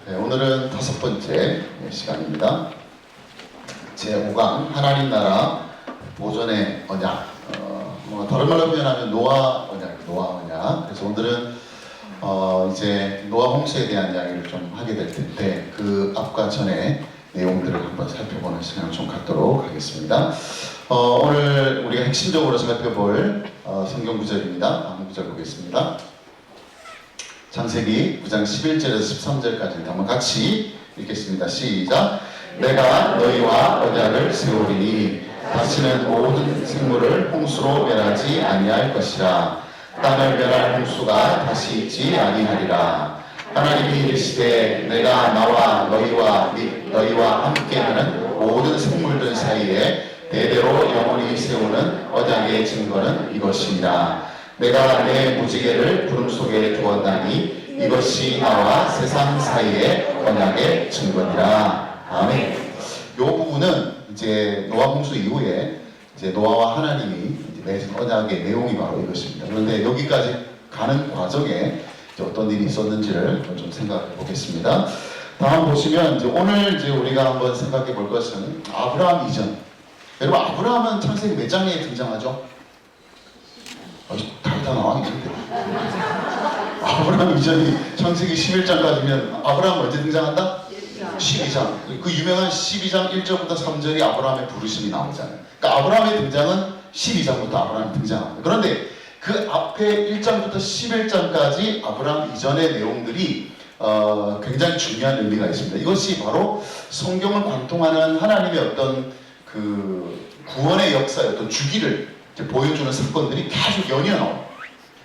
네, 오늘은 5번째 시간입니다. 제5강 하나님 나라 보존의 언약. 다른 말로 표현하면 노아 언약. 그래서 오늘은 이제 노아 홍수에 대한 이야기를 좀 하게 될 텐데 그 앞과 전의 내용들을 한번 살펴보는 시간을 좀 갖도록 하겠습니다. 오늘 우리가 핵심적으로 살펴볼 성경 구절입니다. 한번 구절 보겠습니다. 창세기 9장 11절에서 13절까지 한번 같이 읽겠습니다. 시작. 내가 너희와 언약을 세우리니 다시는 모든 생물을 홍수로 멸하지 아니할 것이라. 땅을 멸할 홍수가 다시 있지 아니하리라. 하나님이 이르시되 내가 나와 너희와 함께하는 모든 생물들 사이에 대대로 영원히 세우는 언약의 증거는 이것이니라. 내가 내 무지개를 구름 속에 두었나니 이것이 나와 세상 사이의 언약의 증거니라. 아멘. 이 부분은 이제 노아 홍수 이후에 이제 노아와 하나님이 맺은 언약의 내용이 바로 이것입니다. 그런데 여기까지 가는 과정에 이제 어떤 일이 있었는지를 좀 생각해 보겠습니다. 다음 보시면 이제 오늘 이제 우리가 한번 생각해 볼 것은 아브라함 이전. 여러분 아브라함은 창세기 몇 장에 등장하죠? 다 나와 있는데. 아브라함 이전이 창세기 11장까지면 아브라함 언제 등장한다? 12장. 그 유명한 12장 1절부터 3절이 아브라함의 부르심이 나오잖아요. 그러니까 아브라함의 등장은 12장부터 아브라함이 등장합니다. 그런데 그 앞에 1장부터 11장까지 아브라함 이전의 내용들이 굉장히 중요한 의미가 있습니다. 이것이 바로 성경을 관통하는 하나님의 어떤 그 구원의 역사의 어떤 주기를 보여주는 사건들이 계속 연이어 나옵니다.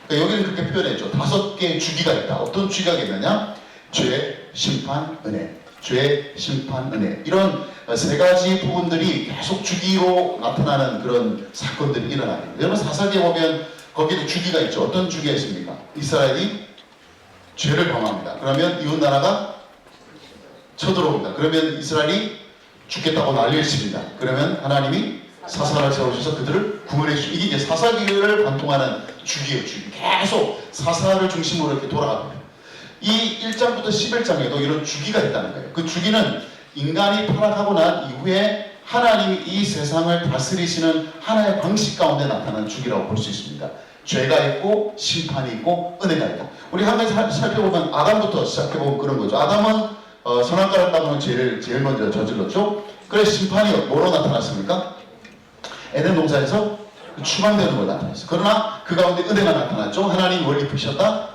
그러니까 여기는 그렇게 표현했죠. 5개의 주기가 있다. 어떤 주기가 있느냐? 죄, 심판, 은혜. 죄, 심판, 은혜. 이런 3가지 부분들이 계속 주기로 나타나는 그런 사건들이 일어납니다. 여러분 사사기에 보면 거기도 주기가 있죠. 어떤 주기가 있습니까? 이스라엘이 죄를 범합니다. 그러면 이웃나라가 쳐들어옵니다. 그러면 이스라엘이 죽겠다고 난리를 칩니다. 그러면 하나님이 사사를 세우셔서 그들을 구원해 주시고, 이게 이제 사사기를 관통하는 주기예요. 주기. 계속 사사를 중심으로 이렇게 돌아갑니다. 이 1장부터 11장에도 이런 주기가 있다는 거예요. 그 주기는 인간이 타락하고 난 이후에 하나님이 이 세상을 다스리시는 하나의 방식 가운데 나타나는 주기라고 볼 수 있습니다. 죄가 있고 심판이 있고 은혜가 있다. 우리 한 가지 살펴보면 아담부터 시작해보면 그런 거죠. 아담은 선악과를 따먹는 죄를 제일 먼저 저질렀죠. 그래서 심판이 뭐로 나타났습니까? 에덴 동산에서 추방되는 걸 나타냈어요. 그러나 그 가운데 은혜가 나타났죠. 하나님이 뭘 입히셨다?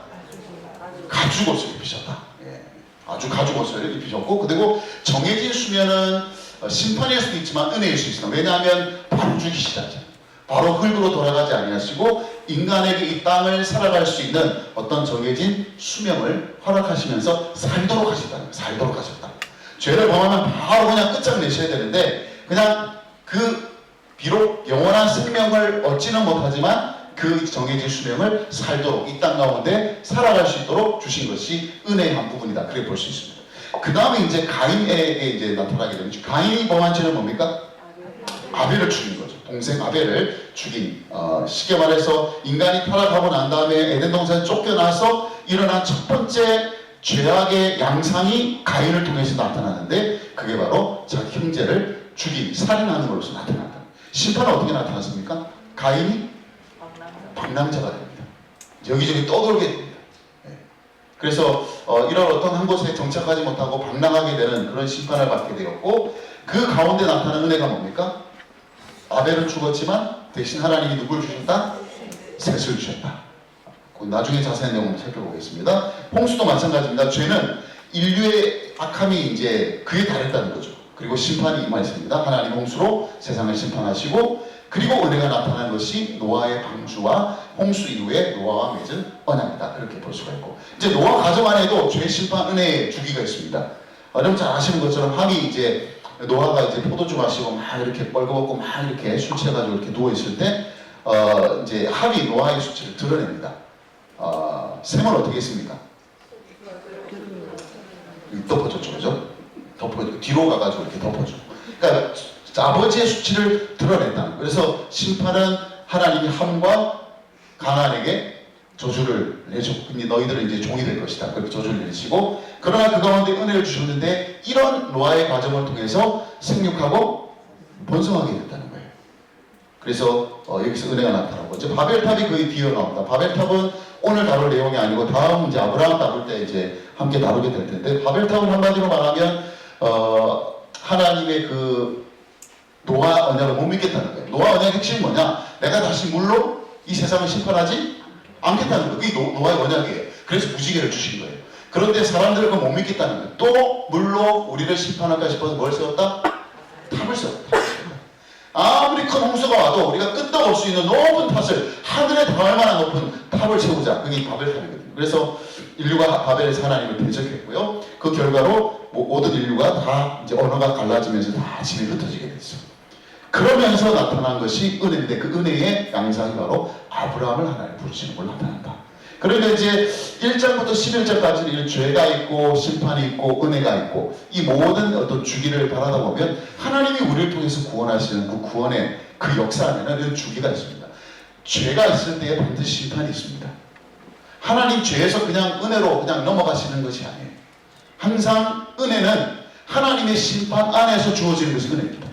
가죽옷을 입히셨다. 예. 아주 가죽옷을 입히셨고, 그리고 정해진 수면은 심판일 수도 있지만 은혜일 수 있습니다. 왜냐하면 바로 죽이시잖아요. 바로 흙으로 돌아가지 아니하시고 인간에게 이 땅을 살아갈 수 있는 어떤 정해진 수명을 허락하시면서 살도록 하셨다는 거예요. 살도록 하셨다. 죄를 범하면 바로 그냥 끝장내셔야 되는데 그냥 비록 영원한 생명을 얻지는 못하지만 그 정해진 수명을 살도록 이 땅 가운데 살아갈 수 있도록 주신 것이 은혜의 한 부분이다. 그렇게 볼 수 있습니다. 그 다음에 이제 가인에게 이제 나타나게 되죠. 가인이 범한 죄는 뭡니까? 아벨을 죽인 거죠. 동생 아벨을 죽인. 쉽게 말해서 인간이 타락하고 난 다음에 에덴 동산에 쫓겨나서 일어난 첫 번째 죄악의 양상이 가인을 통해서 나타나는데 그게 바로 자기 형제를 죽인, 살인하는 것으로 나타난다. 심판은 어떻게 나타났습니까? 가인이 방랑자가 됩니다. 여기저기 떠돌게 됩니다. 그래서 이런 어떤 한 곳에 정착하지 못하고 방랑하게 되는 그런 심판을 받게 되었고, 그 가운데 나타나는 은혜가 뭡니까? 아벨은 죽었지만 대신 하나님이 누굴 주셨다? 셋을 주셨다. 나중에 자세한 내용을 살펴보겠습니다. 홍수도 마찬가지입니다. 죄는 인류의 악함이 이제 그에 달했다는 거죠. 그리고 심판이 임하였습니다. 하나님 홍수로 세상을 심판하시고, 그리고 은혜가 나타난 것이 노아의 방주와 홍수 이후에 노아와 맺은 언약이다. 그렇게 볼 수가 있고, 이제 노아 가정 안에도 죄, 심판, 은혜의 주기가 있습니다. 여러분 잘 아시는 것처럼 함이 이제 노아가 이제 포도주 마시고 막 이렇게 뻘거벗고 막 이렇게 술 취해가지고 이렇게 누워 있을 때 이제 함이 노아의 수치를 드러냅니다. 셈은 어떻게 했습니까? 덮어줬죠, 그죠? 뒤로 가가지고 이렇게 덮어주고. 그러니까 아버지의 수치를 드러냈다. 그래서 심판은 하나님이 함과 가나안에게 저주를 내죠. 근데 너희들은 이제 종이 될 것이다. 그렇게 저주를 내리시고, 그러나 그 가운데 은혜를 주셨는데 이런 노아의 과정을 통해서 생육하고 번성하게 됐다는 거예요. 그래서 여기서 은혜가 나타나고 이제 바벨탑이 거의 뒤에 나옵니다. 바벨탑은 오늘 다룰 내용이 아니고 다음 이제 아브라함 다룰 때 이제 함께 다루게 될 텐데, 바벨탑은 한마디로 말하면 하나님의 그 노아 언약을 못 믿겠다는 거예요. 노아 언약의 핵심이 뭐냐? 내가 다시 물로 이 세상을 심판하지 않겠다는 거예요. 그게 노아의 언약이에요. 그래서 무지개를 주신 거예요. 그런데 사람들은 그걸 못 믿겠다는 거예요. 또 물로 우리를 심판할까 싶어서 뭘 세웠다? 탑을 세웠다. 아무리 큰 홍수가 와도 우리가 끄떡 올 수 있는 높은 탑을, 하늘에 닿을 만한 높은 탑을 세우자. 그게 바벨탑이거든요. 그래서 인류가 바벨에서 하나님을 대적했고요. 그 결과로 모든 인류가 다 이제 언어가 갈라지면서 다 짐이 흩어지게 됐어요. 그러면서 나타난 것이 은혜인데, 그 은혜의 양상이 바로 아브라함을 하나님 부르시는 걸로 나타난다. 그러니까 이제 1장부터 11장까지는 죄가 있고 심판이 있고 은혜가 있고 이 모든 어떤 주기를 바라다 보면 하나님이 우리를 통해서 구원하시는 그 구원의 그 역사 안에는 이런 주기가 있습니다. 죄가 있을 때에 반드시 심판이 있습니다. 하나님 죄에서 그냥 은혜로 그냥 넘어가시는 것이 아니에요. 항상 은혜는 하나님의 심판 안에서 주어지는 것이 은혜입니다.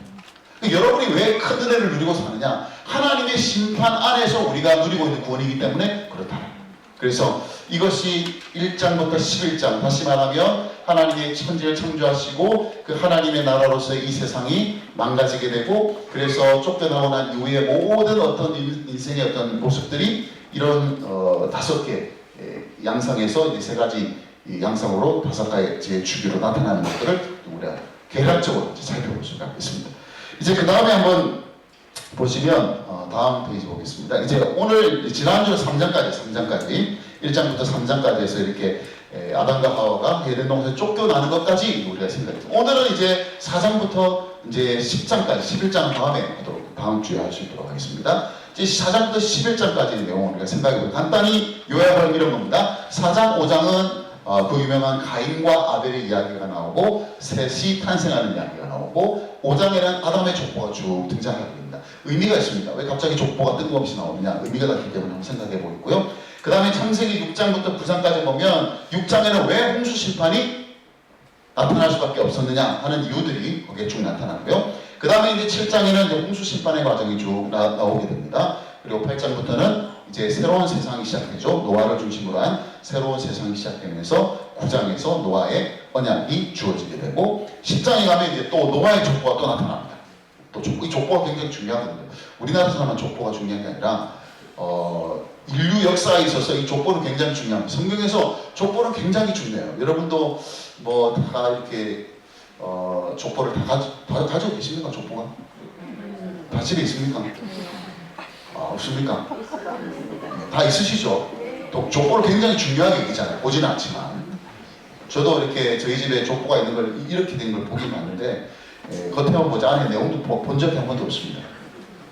여러분이 왜 큰 은혜를 누리고 사느냐? 하나님의 심판 안에서 우리가 누리고 있는 구원이기 때문에 그렇다. 그래서 이것이 1장부터 11장, 다시 말하면 하나님의 천지를 창조하시고 그 하나님의 나라로서의 이 세상이 망가지게 되고, 그래서 쫓겨나고 난 이후에 모든 어떤 인생의 어떤 모습들이 이런 5개 양상에서 이제 3가지 양상으로 5가지의 주기로 나타나는 것들을 우리가 계략적으로 살펴볼 수가 있습니다. 이제 그 다음에 한번 보시면 다음 페이지 보겠습니다. 이제 오늘 지난주 3장까지 1장부터 3장까지 해서 이렇게 아담과 하와가 에덴 동산에 쫓겨나는 것까지 우리가 생각했죠. 오늘은 이제 4장부터 이제 10장까지 11장 다음에 하도록, 다음 주에 할 수 있도록 하겠습니다. 이제 4장부터 11장까지의 내용을 우리가 생각해보면 간단히 요약을 이런 겁니다. 4장, 5장은 그 유명한 가인과 아벨의 이야기가 나오고 셋이 탄생하는 이야기가 나오고, 5장에는 아담의 족보가 쭉 등장하게 됩니다. 의미가 있습니다. 왜 갑자기 족보가 뜬금없이 나오느냐? 의미가 있기 때문에 한번 생각해 보겠고요. 그 다음에 창세기 6장부터 9장까지 보면 6장에는 왜 홍수 심판이 나타날 수밖에 없었느냐 하는 이유들이 거기에 쭉 나타나고요. 그 다음에 이제 7장에는 이제 홍수 심판의 과정이 쭉 나오게 됩니다. 그리고 8장부터는 이제 새로운 세상이 시작되죠. 노아를 중심으로 한 새로운 세상이 시작되면서 9장에서 노아의 언약이 주어지게 되고, 10장에 가면 이제 또 노아의 족보가 또 나타납니다. 또 이 족보가 굉장히 중요하거든요. 우리나라 사람은 족보가 중요한 게 아니라 인류 역사에 있어서 이 족보는 굉장히 중요합니다. 성경에서 족보는 굉장히 중요해요. 여러분도 뭐 다 이렇게 족보를 다 가지고 계십니까? 족보가? 다 집에 있습니까? 없습니까? 다 있으시죠? 또 족보를 굉장히 중요하게 여기잖아요. 보지는 않지만. 저도 이렇게 저희 집에 족보가 있는 걸 이렇게 된 걸 보긴 봤는데 겉에만 보자 안에 내용도 본 적이 한 번도 없습니다.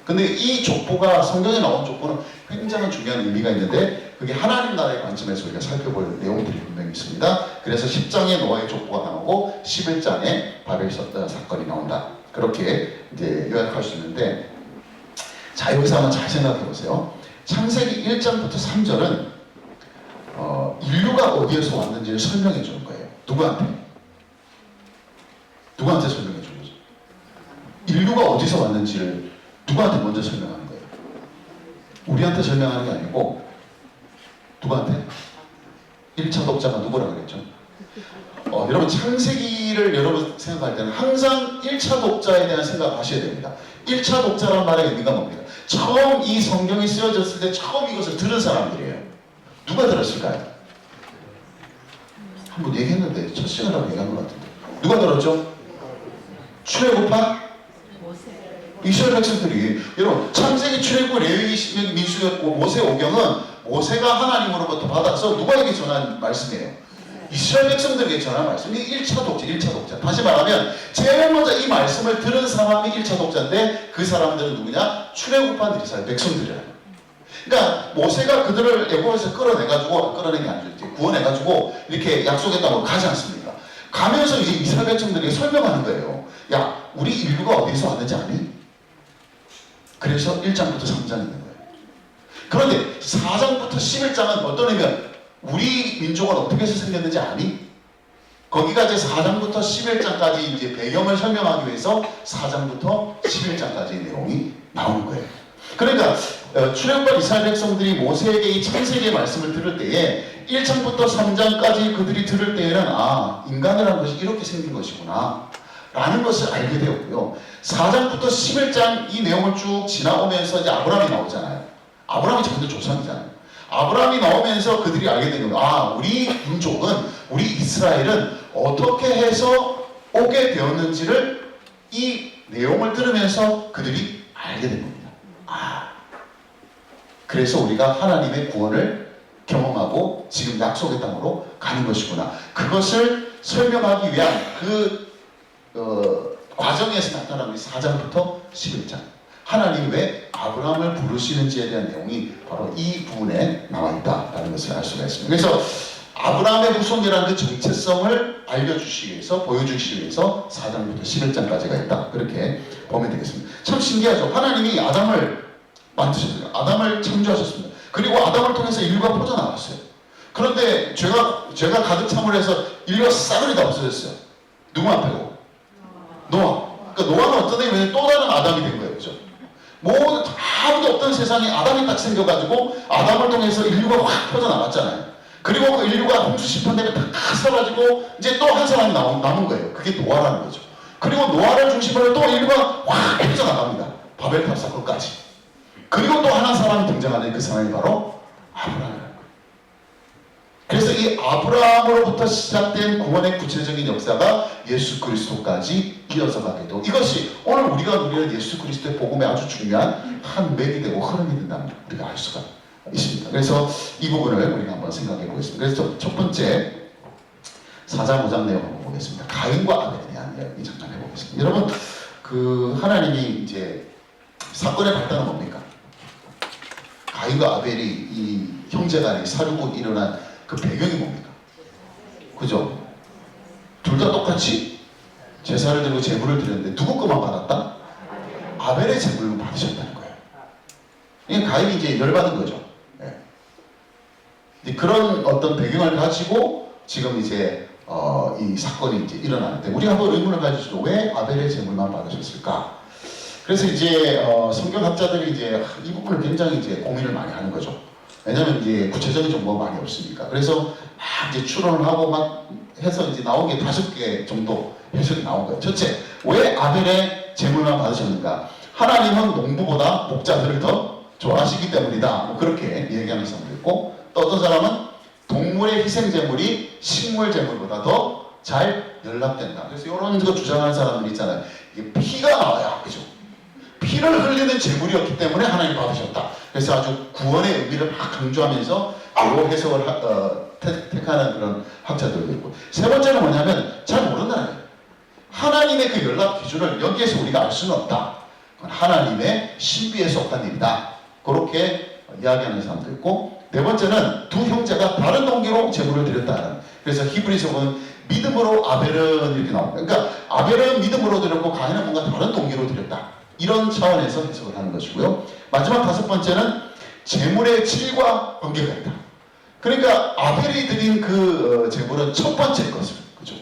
근데 이 족보가, 성경에 나온 족보는 굉장히 중요한 의미가 있는데 그게 하나님 나라의 관점에서 우리가 살펴볼 내용들이 분명히 있습니다. 그래서 10장에 노아의 족보가 나오고 11장에 바벨 사건이 나온다. 그렇게 이제 요약할 수 있는데, 자, 여기서 한번 잘 생각해 보세요. 창세기 1장부터 3절은 인류가 어디에서 왔는지를 설명해 주는 거예요. 누구한테? 누구한테 설명해 주는 거죠? 인류가 어디서 왔는지를 누구한테 먼저 설명하는 거예요? 우리한테 설명하는 게 아니고 누구한테? 1차 독자가 누구라고 그랬죠? 여러분 창세기를 여러분 생각할 때는 항상 1차 독자에 대한 생각을 하셔야 됩니다. 1차 독자란 말의 의미가 뭡니까? 처음 이 성경이 쓰여졌을 때 처음 이것을 들은 사람들이에요. 누가 들었을까요? 한번 얘기했는데 첫 시간이라고 얘기한 것 같은데 누가 들었죠? 출애굽한 이스라엘 백성들이. 여러분 창세기, 출애굽, 레위기, 민수기, 모세오경은 모세가 하나님으로부터 받아서 누구에게 전한 말씀이에요? 이스라엘 백성들에게 전한 말씀이 1차 독자. 다시 말하면 제일 먼저 이 말씀을 들은 사람이 1차 독자인데 그 사람들은 누구냐? 출애굽한 이스라엘 백성들이라요. 그러니까 모세가 그들을 애굽에서 끌어낸 게 아니죠. 구원해가지고 이렇게 약속의 땅으로 가지 않습니까? 가면서 이제 이스라엘 백성들에게 설명하는 거예요. 야, 우리 인류가 어디서 왔는지 아니? 그래서 1장부터 3장 있는 거예요. 그런데 4장부터 11장은 어떤 의미야? 우리 민족은 어떻게 해서 생겼는지 아니? 거기가 이제 4장부터 11장까지 이제 배경을 설명하기 위해서 4장부터 11장까지의 내용이 나오는 거예요. 그러니까 출애굽한 이스라엘 백성들이 모세에게 이 창세기의 말씀을 들을 때에 1장부터 3장까지 그들이 들을 때에는 아, 인간이라는 것이 이렇게 생긴 것이구나 라는 것을 알게 되었고요. 4장부터 11장 이 내용을 쭉 지나오면서 이제 아브라함이 나오잖아요. 아브라함이 자기들 조상이잖아요. 아브라함이 나오면서 그들이 알게 된 겁니다. 아, 우리 민족은, 우리 이스라엘은 어떻게 해서 오게 되었는지를 이 내용을 들으면서 그들이 알게 된 겁니다. 아, 그래서 우리가 하나님의 구원을 경험하고 지금 약속의 땅으로 가는 것이구나. 그것을 설명하기 위한 과정에서 나타나는 4장부터 11장. 하나님이 왜 아브라함을 부르시는지에 대한 내용이 바로 이 부분에 나와 있다라는 것을 알 수가 있습니다. 그래서 아브라함의 후손이라는 그 정체성을 알려주시기 위해서, 보여주시기 위해서 4장부터 11장까지가 있다. 그렇게 보면 되겠습니다. 참 신기하죠. 하나님이 아담을 만드셨어요. 아담을 창조하셨습니다. 그리고 아담을 통해서 인류가 퍼져나갔어요. 그런데 죄가 가득 참을 해서 인류가 싸그리 다 없어졌어요. 누구만 빼고? 노아. 그러니까 노아는 어떤 의미에서 또 다른 아담이 된 거예요. 그죠? 아무도 없던 세상에 아담이 딱 생겨가지고 아담을 통해서 인류가 확 퍼져나갔잖아요. 그리고 그 인류가 홍수 심판 때문에 다 사라지고 이제 또 한 사람이 남은 거예요. 그게 노아라는 거죠. 그리고 노아를 중심으로 또 인류가 확 퍼져나갑니다. 바벨탑 사건까지. 그리고 또 하나 사람이 등장하는 그 사람이 바로 아브라함이라는 거예요. 그래서 이 아브라함으로부터 시작된 구원의 구체적인 역사가 예수 그리스도까지 이어서 가게 되고, 이것이 오늘 우리가 누리는 예수 그리스도의 복음의 아주 중요한 한 맥이 되고 흐름이 된다는 걸 우리가 알 수가 있습니다. 그래서 이 부분을 우리가 한번 생각해 보겠습니다. 그래서 첫 번째 4장 5장 내용을 한번 보겠습니다. 가인과 아벨에 대한 이야기 잠깐 해보겠습니다. 여러분, 하나님이 이제 사건의 발단은 뭡니까? 가인과 아벨이 이 형제간의 사륙으로 일어난 그 배경이 뭡니까? 그죠? 둘 다 똑같이 제사를 드리고 제물을 드렸는데 누구 것만 받았다? 아벨의 제물만 받으셨다는 거예요. 이게 가인이 이제 열받은 거죠. 네. 그런 어떤 배경을 가지고 지금 이제 이 사건이 이제 일어나는데, 우리가 한번 의문을 가지죠. 왜 아벨의 제물만 받으셨을까? 그래서 이제 성경학자들이 이제 이 부분을 굉장히 이제 고민을 많이 하는 거죠. 왜냐면 이제 구체적인 정보가 많이 없으니까. 그래서 막 이제 추론을 하고 막 해서 이제 나온 게 5개 정도 해석이 나온 거예요. 첫째, 왜 아벨의 제물만 받으셨는가? 하나님은 농부보다 목자들을 더 좋아하시기 때문이다. 뭐 그렇게 얘기하는 사람도 있고, 또 어떤 사람은 동물의 희생 제물이 식물 제물보다 더 잘 연락된다. 그래서 이런 거 주장하는 사람들이 있잖아요. 이게 피가 나와야, 그죠? 피를 흘리는 제물이었기 때문에 하나님 받으셨다. 그래서 아주 구원의 의미를 막 강조하면서 요 해석을 택하는 그런 학자들도 있고, 세 번째는 뭐냐면 잘 모른다는 거예요. 하나님의 그 연락 기준을 여기에서 우리가 알 수는 없다. 그건 하나님의 신비에 속한 일이다. 그렇게 이야기하는 사람도 있고, 네 번째는 두 형제가 다른 동기로 제물을 드렸다는. 그래서 히브리서 보면 믿음으로 아벨은 이렇게 나옵니다. 그러니까 아벨은 믿음으로 드렸고 가인은 뭔가 다른 동기로 드렸다. 이런 차원에서 해석을 하는 것이고요. 마지막 5번째는 제물의 질과 관계가 있다. 그러니까 아벨이 드린 그 제물은 첫 번째 것을, 그죠?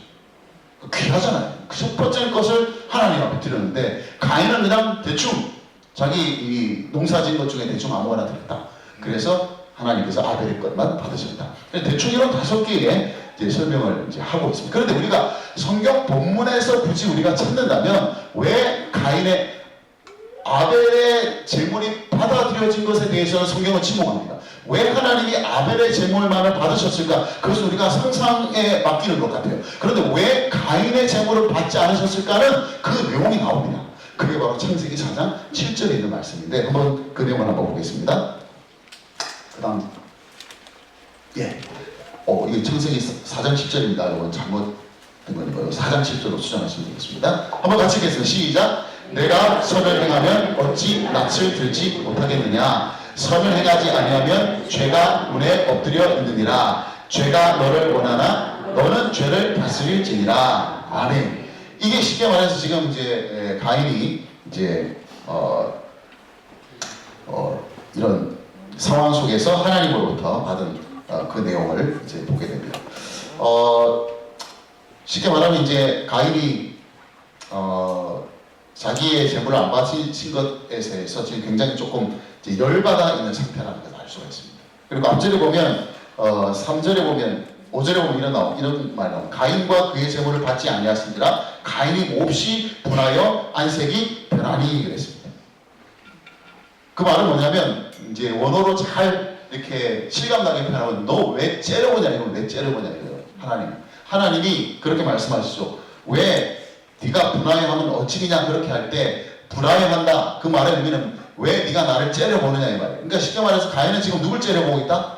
귀하잖아요. 그 첫 번째 것을 하나님 앞에 드렸는데, 가인은 그냥 대충 자기 이 농사 지은 것 중에 대충 아무거나 드렸다. 그래서 하나님께서 아벨의 것만 받으셨다. 대충 이런 5개의 이제 설명을 이제 하고 있습니다. 그런데 우리가 성경 본문에서 굳이 우리가 찾는다면 왜 가인의 아벨의 제물이 받아들여진 것에 대해서는 성경은 침묵합니다. 왜 하나님이 아벨의 제물만을 받으셨을까? 그것은 우리가 상상에 맡기는 것 같아요. 그런데 왜 가인의 제물을 받지 않으셨을까는 그 내용이 나옵니다. 그게 바로 창세기 4장 7절에 있는 말씀인데, 한번 그 내용을 한번 보겠습니다. 그 다음, 이게 창세기 4장 7절입니다. 이건 잘못된 거니까요. 4장 7절로 수정하시면 되겠습니다. 한번 같이 읽겠습니다. 시작! 내가 선을 행하면 어찌 낯을 들지 못하겠느냐? 선을 행하지 아니하면 죄가 문에 엎드려 있느니라. 죄가 너를 원하나 너는 죄를 다스릴지니라. 아멘. 이게 쉽게 말해서 지금 이제 가인이 이제 이런 상황 속에서 하나님으로부터 받은 그 내용을 이제 보게 됩니다. 쉽게 말하면 이제 가인이 자기의 재물을 안 바친 것에 대해서 지금 굉장히 조금 이제 열받아 있는 상태라는 걸 알 수가 있습니다. 그리고 앞절에 보면 3절에 보면 5절에 보면 이런 말이 나옵니다. 가인과 그의 재물을 받지 아니하신지라 가인이 몹시 분하여 안색이 변하니 그랬습니다. 그 말은 뭐냐면 이제 원어로 잘 이렇게 실감나게 표현하면 너 왜 째려보냐 이건 왜 째려보냐 이거예요. 하나님이 그렇게 말씀하시죠. 왜 네가 분하여하면 어찌냐 그렇게 할 때 분하여한다 그 말의 의미는 왜 네가 나를 째려보느냐 이 말이에요. 그러니까 쉽게 말해서 가인은 지금 누굴 째려보고 있다?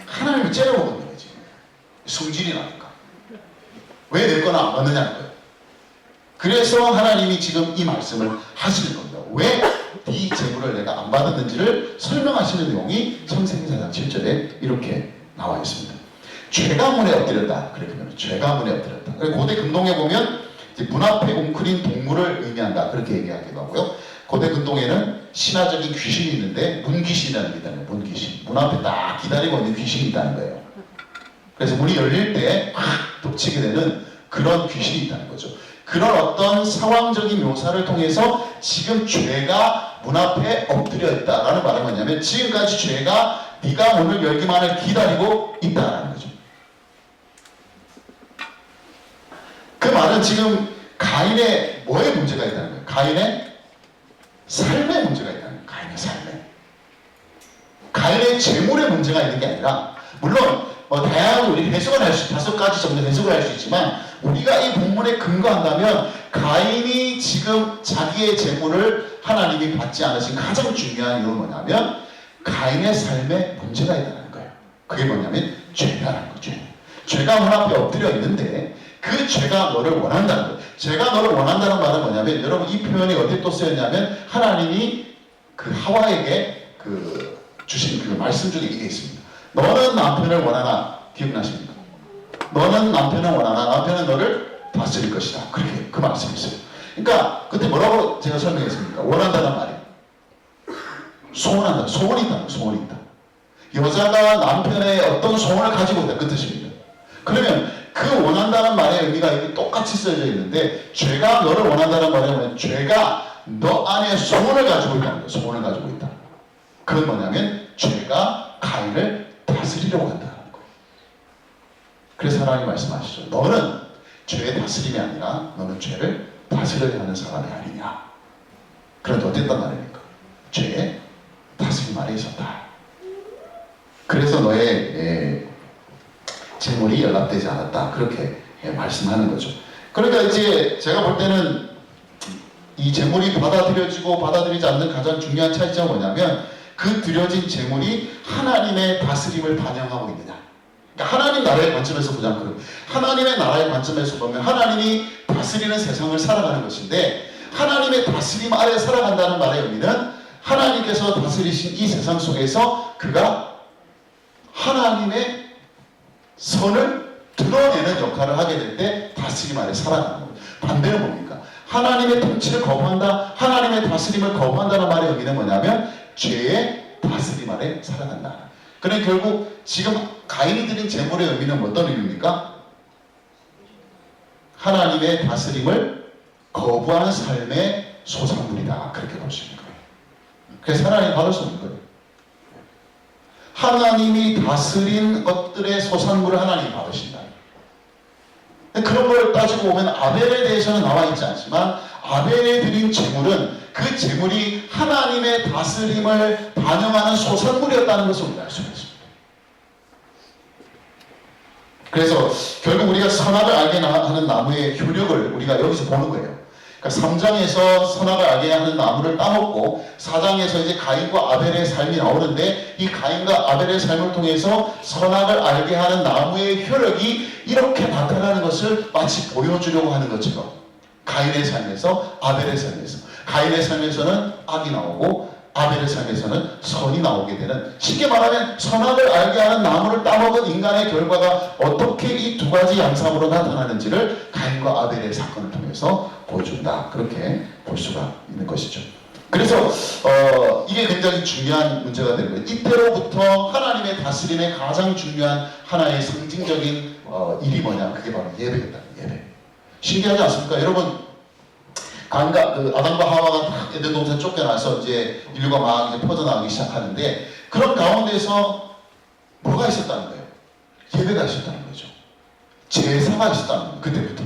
하나님을 째려보고 있는 거지. 성질이 나니까. 왜 내 거나 안 받느냐는 거예요. 그래서 하나님이 지금 이 말씀을 하시는 겁니다. 왜 네 재물을 내가 안 받았는지를 설명하시는 내용이 창세기 4장 7절에 이렇게 나와 있습니다. 죄가 문에 엎드렸다. 그렇게 보면 죄가 문에 엎드렸다. 고대 근동에 보면 이제 문 앞에 웅크린 동물을 의미한다. 그렇게 얘기하기도 하고요. 고대 근동에는 신화적인 귀신이 있는데 문귀신이라는 게 있다는 거예요. 문귀신. 문 앞에 딱 기다리고 있는 귀신이 있다는 거예요. 그래서 문이 열릴 때 팍 덮치게 되는 그런 귀신이 있다는 거죠. 그런 어떤 상황적인 묘사를 통해서 지금 죄가 문 앞에 엎드려 있다라는 말은 뭐냐면 지금까지 죄가 네가 문을 열기만을 기다리고 있다라는 거죠. 그 말은 지금 가인의 뭐에 문제가 있다는 거예요? 가인의 삶에 문제가 있다는 거예요. 가인의 삶에. 가인의 재물에 문제가 있는 게 아니라 물론 다양한 우리 해석을 할 수, 5가지 정도 해석을 할 수 있지만 우리가 이 본문에 근거한다면 가인이 지금 자기의 재물을 하나님이 받지 않으신 가장 중요한 이유는 뭐냐면 가인의 삶에 문제가 있다는 거예요. 그게 뭐냐면 죄라는 거죠. 죄가 문 앞에 엎드려 있는데 그 죄가 너를 원한다는 거예요. 죄가 너를 원한다는 말은 뭐냐면 여러분 이 표현이 어디에 또 쓰였냐면 하나님이 그 하와에게 주신 그 말씀 중에 이게 있습니다. 너는 남편을 원하나 기억나십니까? 너는 남편을 원하나 남편은 너를 다스릴 것이다. 그렇게 그 말씀이 있어요. 그러니까 그때 뭐라고 제가 설명했습니까? 원한다는 말이 소원한다. 소원이 있다. 소원이 있다. 여자가 남편의 어떤 소원을 가지고 있다. 그 뜻입니다. 그러면 그 원한다는 말의 의미가 이렇게 똑같이 써져 있는데 죄가 너를 원한다는 말은 뭐냐면 죄가 너 안에 소원을 가지고 있다는 거예요. 소원을 가지고 있다. 그건 뭐냐면 죄가 가인을 다스리려고 한다는 거예요. 그래서 하나님이 말씀하시죠. 너는 죄의 다스림이 아니라 너는 죄를 다스려야 하는 사람이 아니냐. 그런데 어땠단 말입니까? 죄의 다스림 아래 있었다. 그래서 너의 재물이 연락되지 않았다. 그렇게 말씀하는 거죠. 그러니까 이제 제가 볼 때는 이 재물이 받아들여지고 받아들이지 않는 가장 중요한 차이점은 뭐냐면 그 드려진 재물이 하나님의 다스림을 반영하고 있느냐. 그러니까 하나님 나라의 관점에서 보자면 그래요. 하나님의 나라의 관점에서 보면 하나님이 다스리는 세상을 살아가는 것인데 하나님의 다스림 아래 살아간다는 말의 의미는 하나님께서 다스리신 이 세상 속에서 그가 하나님의 선을 드러내는 역할을 하게 될 때 다스림 아래 살아가는 겁니다. 반대는 뭡니까? 하나님의 통치를 거부한다, 하나님의 다스림을 거부한다는 말의 의미는 뭐냐면 죄의 다스림 아래 살아간다. 그러니 결국 지금 가인이 드린 재물의 의미는 어떤 의미입니까? 하나님의 다스림을 거부하는 삶의 소산물이다. 그렇게 볼 수 있는 거예요. 그래서 하나님 받을 수 없는 거예요. 하나님이 다스린 것들의 소산물을 하나님이 받으신다. 그런 걸 따지고 보면 아벨에 대해서는 나와 있지 않지만 아벨에 드린 재물은 그 재물이 하나님의 다스림을 반영하는 소산물이었다는 것을 우리가 알 수가 있습니다. 그래서 결국 우리가 선악을 알게 하는 나무의 효력을 우리가 여기서 보는 거예요. 그러니까 3장에서 선악을 알게 하는 나무를 따먹고 4장에서 이제 가인과 아벨의 삶이 나오는데 이 가인과 아벨의 삶을 통해서 선악을 알게 하는 나무의 효력이 이렇게 나타나는 것을 마치 보여주려고 하는 것처럼 가인의 삶에서 아벨의 삶에서 가인의 삶에서는 악이 나오고 아벨의 삶에서는 선이 나오게 되는, 쉽게 말하면 선악을 알게 하는 나무를 따먹은 인간의 결과가 어떻게 이 두 가지 양상으로 나타나는지를 가인과 아벨의 사건을 통해서 보여준다. 그렇게 볼 수가 있는 것이죠. 그래서 이게 굉장히 중요한 문제가 되는 거예요. 이때로부터 하나님의 다스림의 가장 중요한 하나의 상징적인 일이 뭐냐? 그게 바로 예배였다. 예배. 신기하지 않습니까? 여러분, 아담과 하와가 딱 에덴 동산 쫓겨나서 이제 인류가 막 이제 퍼져나가기 시작하는데, 그런 가운데서 뭐가 있었다는 거예요? 예배가 있었다는 거죠. 제사가 있었다는 거예요. 그때부터.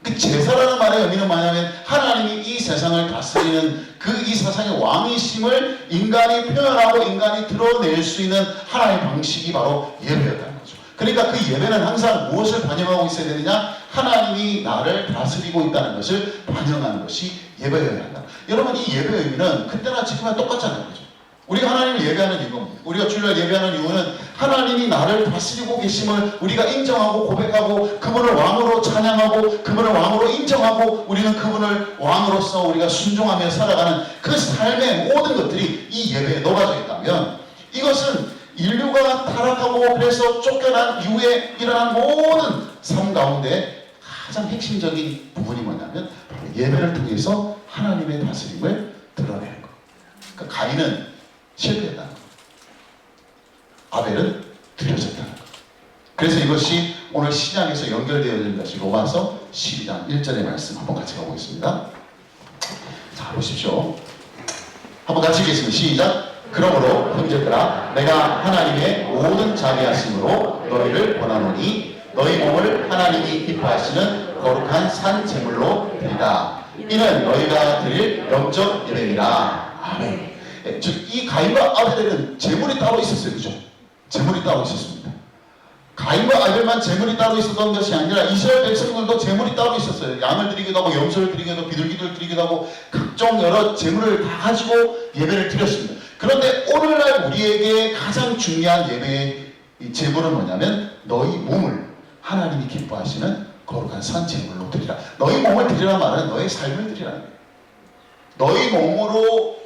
그 제사라는 말의 의미는 뭐냐면, 하나님이 이 세상을 다스리는 이 세상의 왕이심을 인간이 표현하고 인간이 드러낼 수 있는 하나님의 방식이 바로 예배였다는 거죠. 그러니까 그 예배는 항상 무엇을 반영하고 있어야 되느냐? 하나님이 나를 다스리고 있다는 것을 반영하는 것이 예배여야 한다. 여러분, 이 예배의 의미는 그때나 지금이나 똑같잖아요. 그죠? 우리가 하나님을 예배하는 이유는, 우리가 주일날 예배하는 이유는 하나님이 나를 다스리고 계심을 우리가 인정하고 고백하고 그분을 왕으로 찬양하고 그분을 왕으로 인정하고 우리는 그분을 왕으로서 우리가 순종하며 살아가는 그 삶의 모든 것들이 이 예배에 녹아져 있다면, 이것은 인류가 타락하고 그래서 쫓겨난 이후에 일어난 모든 삶 가운데 가장 핵심적인 부분이 뭐냐면 바로 예배를 통해서 하나님의 다스림을 드러내는 것. 그러니까 가인은 실패했다는 것, 아벨은 드려졌다는 것. 그래서 이것이 오늘 신약에서 연결되어 있는 것이 로마서 12장 1절의 말씀 한번 같이 가보겠습니다. 자, 보십시오. 한번 같이 읽겠습니다. 시작. 그러므로 형제들아, 내가 하나님의 모든 자비하심으로 너희를 권하노니 너희 몸을 하나님이 기뻐하시는 거룩한 산 제물로 드리라. 이는 너희가 드릴 영적 예배니라. 아멘. 즉, 이 가인과 아벨에는 제물이 따로 있었어요. 그죠? 제물이 따로 있었습니다. 가인과 아벨만 제물이 따로 있었던 것이 아니라 이스라엘 백성들도 제물이 따로 있었어요. 양을 드리기도 하고 염소를 드리기도 하고 비둘기를 드리기도 하고 각종 여러 제물을 다 가지고 예배를 드렸습니다. 그런데 오늘날 우리에게 가장 중요한 예배의 제물은 뭐냐면 너희 몸을 하나님이 기뻐하시는 거룩한 산 제물로 드리라. 너희 몸을 드리라는 말은 너의 삶을 드리라는 거예요. 너희 몸으로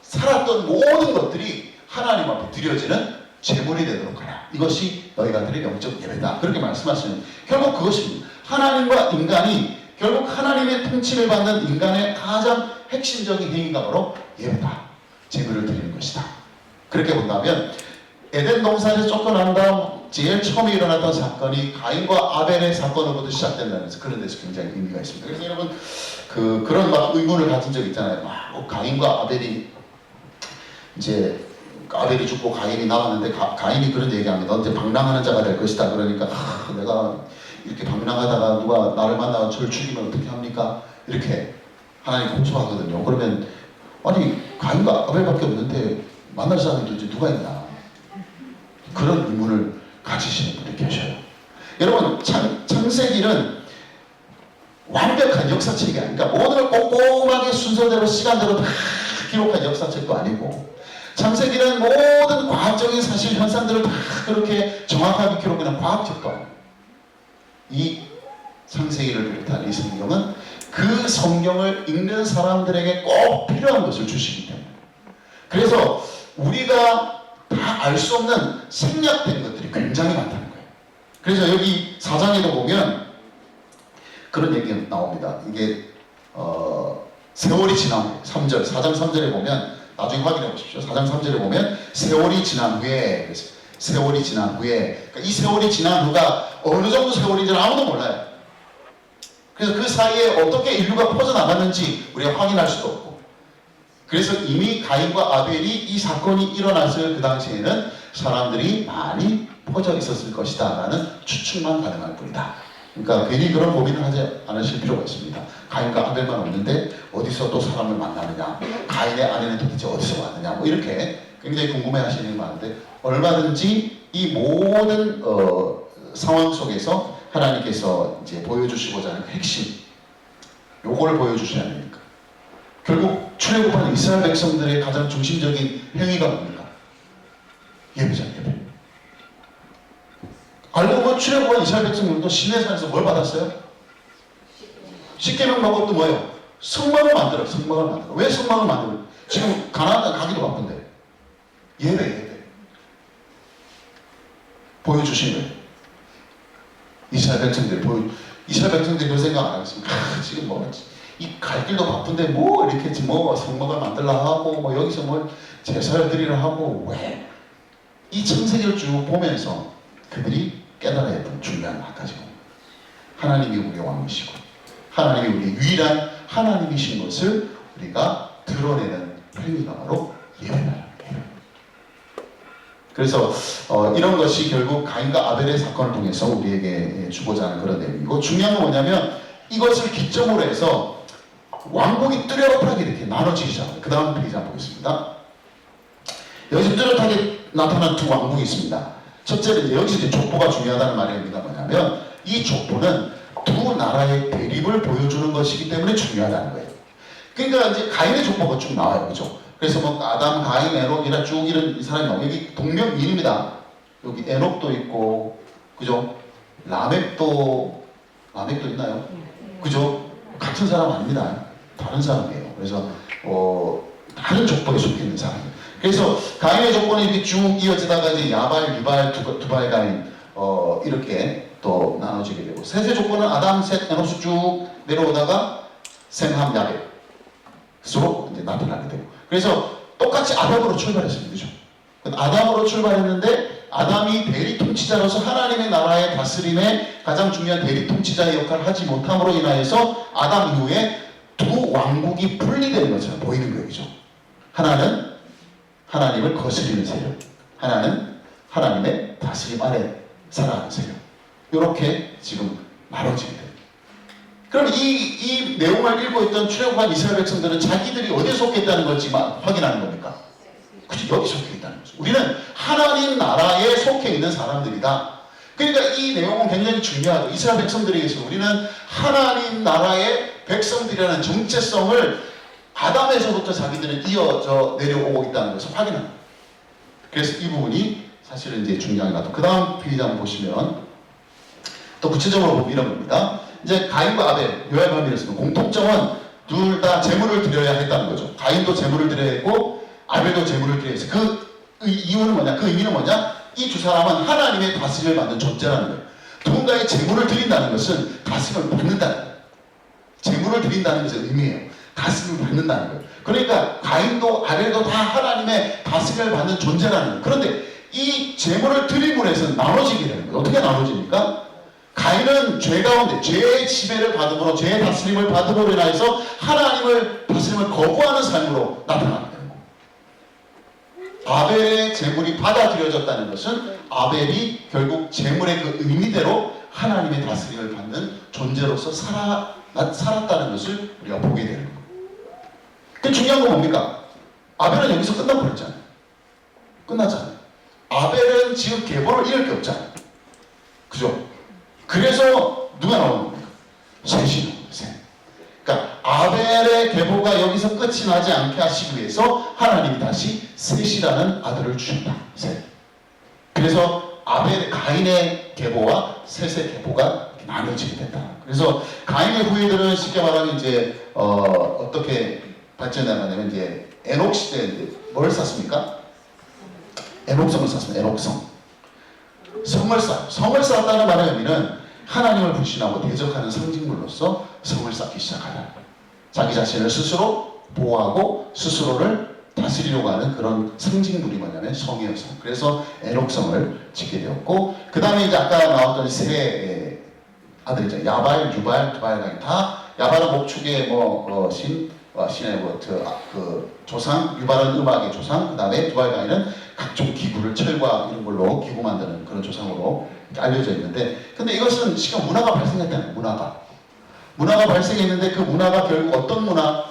살았던 모든 것들이 하나님 앞에 드려지는 제물이 되도록 하라. 이것이 너희가 드릴 영적 예배다. 그렇게 말씀하시는, 결국 그것입니다. 하나님과 인간이 결국 하나님의 통치를 받는 인간의 가장 핵심적인 행위가 바로 예배다. 제물을 드리는 것이다. 그렇게 본다면 에덴 동산에서 쫓겨난 다음 제일 처음에 일어났던 사건이 가인과 아벨의 사건으로부터 시작된다는 그런 데서 굉장히 의미가 있습니다. 그래서 여러분 그런 막 의문을 가진 적 있잖아요. 막 가인과 아벨이 이제 아벨이 죽고 가인이 남았는데 가인이 그런 얘기합니다. 너 이제 방랑하는 자가 될 것이다. 그러니까 내가 이렇게 방랑하다가 누가 나를 만나서 저를 죽이면 어떻게 합니까? 이렇게 하나님 공소하거든요. 그러면 아니 가인과 아벨밖에 없는데 만날 사람이 도대체 누가 있나? 그런 의문을 가지시는 분이 계셔요. 여러분, 창세기는 완벽한 역사책이 아니니까 모든 걸 꼼꼼하게 순서대로 시간대로 다 기록한 역사책도 아니고, 창세기는 모든 과학적인 사실 현상들을 다 그렇게 정확하게 기록하는 과학책도 아니고, 이 창세기를 비롯한 이 성경은 그 성경을 읽는 사람들에게 꼭 필요한 것을 주시기 때문에, 그래서 우리가 다 알 수 없는 생략된 것들이 굉장히 많다는 거예요. 그래서 여기 4장에도 보면 그런 얘기가 나옵니다. 이게 세월이 지난 후에 3절, 4장 3절에 보면 나중에 확인해 보십시오. 4장 3절에 보면 세월이 지난 후에, 세월이 지난 후에, 그러니까 이 세월이 지난 후가 어느 정도 세월인지는 아무도 몰라요. 그래서 그 사이에 어떻게 인류가 퍼져나갔는지 우리가 확인할 수도 없고, 그래서 이미 가인과 아벨이 이 사건이 일어났을 그 당시에는 사람들이 많이 퍼져 있었을 것이다 라는 추측만 가능할 뿐이다. 그러니까 괜히 그런 고민을 하지 않으실 필요가 있습니다. 가인과 아벨만 없는데 어디서 또 사람을 만나느냐, 가인의 아내는 도대체 어디서 왔느냐, 뭐 이렇게 굉장히 궁금해 하시는 게 많은데, 얼마든지 이 모든 상황 속에서 하나님께서 이제 보여주시고자 하는 핵심, 요거를 보여주셔야 됩니까? 결국 출애굽한 이스라엘 백성들의 가장 중심적인 행위가 뭡니까? 예배잖아요. 예배. 알고 보면 출애굽한 이스라엘 백성들도 시내산에서 뭘 받았어요? 십계명 받고 또 뭐예요? 성막을 만들어요. 성막을 만들어. 왜 성막을 만들어요? 지금 가나안 가기도 바쁜데. 예배. 보여주신 거예요. 이스라엘 백성들이 그 생각 안 하겠습니까? 지금 이 갈 길도 바쁜데 뭐 이렇게 뭐 성막을 만들라 하고 뭐 여기서 뭘 제사를 드리려 하고, 왜? 이 창세기를 쭉 보면서 그들이 깨달아야 했던 중요한 한 가지가 하나님이 우리의 왕이시고 하나님이 우리의 유일한 하나님이신 것을 우리가 드러내는 행위가 바로 예배나라예요. 그래서 이런 것이 결국 가인과 아벨의 사건을 통해서 우리에게 주고자 하는 그런 내용이고, 중요한 건 뭐냐면 이것을 기점으로 해서 왕국이 뚜렷하게 이렇게 나눠지기 시작합니다. 그 다음 페이지 한번 보겠습니다. 여기서 뚜렷하게 나타난 두 왕국이 있습니다. 첫째는 여기서 이제 족보가 중요하다는 말의 의미가 뭐냐면 이 족보는 두 나라의 대립을 보여주는 것이기 때문에 중요하다는 거예요. 그러니까 이제 가인의 족보가 쭉 나와요. 그죠? 그래서 뭐 아담, 가인, 에녹이나 쭉 이런 이 사람이 나오고, 여기 동명이인입니다. 여기 에녹도 있고, 그죠? 라멕도 있나요? 그죠? 같은 사람 아닙니다. 다른 사람이에요. 그래서 다른 족보에 속해 있는 사람이에요. 그래서 가인의 족보는 이렇게 쭉 이어지다가 이제 야발, 유발, 두발, 가인 이렇게 또 나눠지게 되고, 셋의 족보는 아담, 셋, 에녹이 쭉 내려오다가 셈, 함, 야벳으로 이제 나타나게 되고, 그래서 똑같이 아담으로 출발했습니다. 그죠? 아담으로 출발했는데 아담이 대리 통치자로서 하나님의 나라의 다스림에 가장 중요한 대리 통치자의 역할을 하지 못함으로 인하여서 아담 이후에 두 왕국이 분리되는 것처럼 보이는 거예요. 그죠? 하나는 하나님을 거스리는 세력, 하나는 하나님의 다스림 아래 살아가는 세력. 이렇게 지금 나눠지게 돼요. 그럼 이 내용을 읽고 있던 출애굽한 이스라엘 백성들은 자기들이 어디에 속해 있다는 걸 지금 확인하는 겁니까? 그렇죠. 여기 속해 있다는 거죠. 우리는 하나님 나라에 속해 있는 사람들이다. 그러니까 이 내용은 굉장히 중요하죠. 이스라엘 백성들에게서 우리는 하나님 나라의 백성들이라는 정체성을 아담에서부터 자기들은 이어져 내려오고 있다는 것을 확인합니다. 그래서 이 부분이 사실은 이제 중요한 것 같아요. 그 다음 페이지 한번 보시면 또 구체적으로 보면 이런 겁니다. 이제 가인과 아벨, 요압과 이랬습니다. 공통점은 둘 다 제물을 드려야 했다는 거죠. 가인도 제물을 드려야 했고 아벨도 제물을 드려야 했어요. 그 이유는 뭐냐? 그 의미는 뭐냐? 이 두 사람은 하나님의 다스림을 받는 존재라는 거예요. 누군가의 제물을 드린다는 것은 다스림을 받는다는 거예요. 제물을 드린다는 것의 의미예요. 다스림을 받는다는 거예요. 그러니까 가인도 아벨도 다 하나님의 다스림을 받는 존재라는 거예요. 그런데 이 제물을 드림으로 해서 나눠지게 되는 거예요. 어떻게 나눠집니까? 가인은 죄 가운데 죄의 지배를 받음으로, 죄의 다스림을 받음으로 인하여서 하나님을 다스림을 거부하는 삶으로 나타나게 되는 거예요. 아벨의 제물이 받아들여졌다는 것은 아벨이 결국 제물의 그 의미대로 하나님의 다스림을 받는 존재로서 살았다는 것을 우리가 보게 되는 거예요. 그 중요한 건 뭡니까? 아벨은 여기서 끝나버렸잖아요. 끝나잖아요. 아벨은 지금 계보를 이을 게 없잖아요. 그죠? 그래서 누가 나오는 겁니까? 셋이 나오는 거예요. 셋. 그러니까 아벨의 계보가 여기서 끝이 나지 않게 하시기 위해서 하나님이 다시 셋이라는 아들을 주셨다. 셋. 그래서 가인의 계보와 셋의 계보가 나눠지게 된다. 그래서 가인의 후예들은 쉽게 말하면 이제 어떻게 발전해 나가냐면 이제 에녹 시대에 이제 뭘 쌌습니까? 에녹성을 쌌습니다. 에녹성. 성을 쌓았다는 말의 의미는 하나님을 불신하고 대적하는 상징물로서 성을 쌓기 시작하다. 자기 자신을 스스로 보호하고 스스로를 다스리려고 하는 그런 상징물이 뭐냐면 성이었어요. 그래서 에녹성을 짓게 되었고, 그 다음에 이제 아까 나왔던 세 아들이죠. 야발, 유발, 두발, 가인. 다 야발은 목축의 신의 조상, 유발은 음악의 조상, 그 다음에 두발, 가인은 각종 기구를 철과 이런 걸로 기구 만드는 그런 조상으로 알려져 있는데, 근데 이것은 지금 문화가 발생했다는 거예요. 문화가 발생했는데 그 문화가 결국 어떤 문화?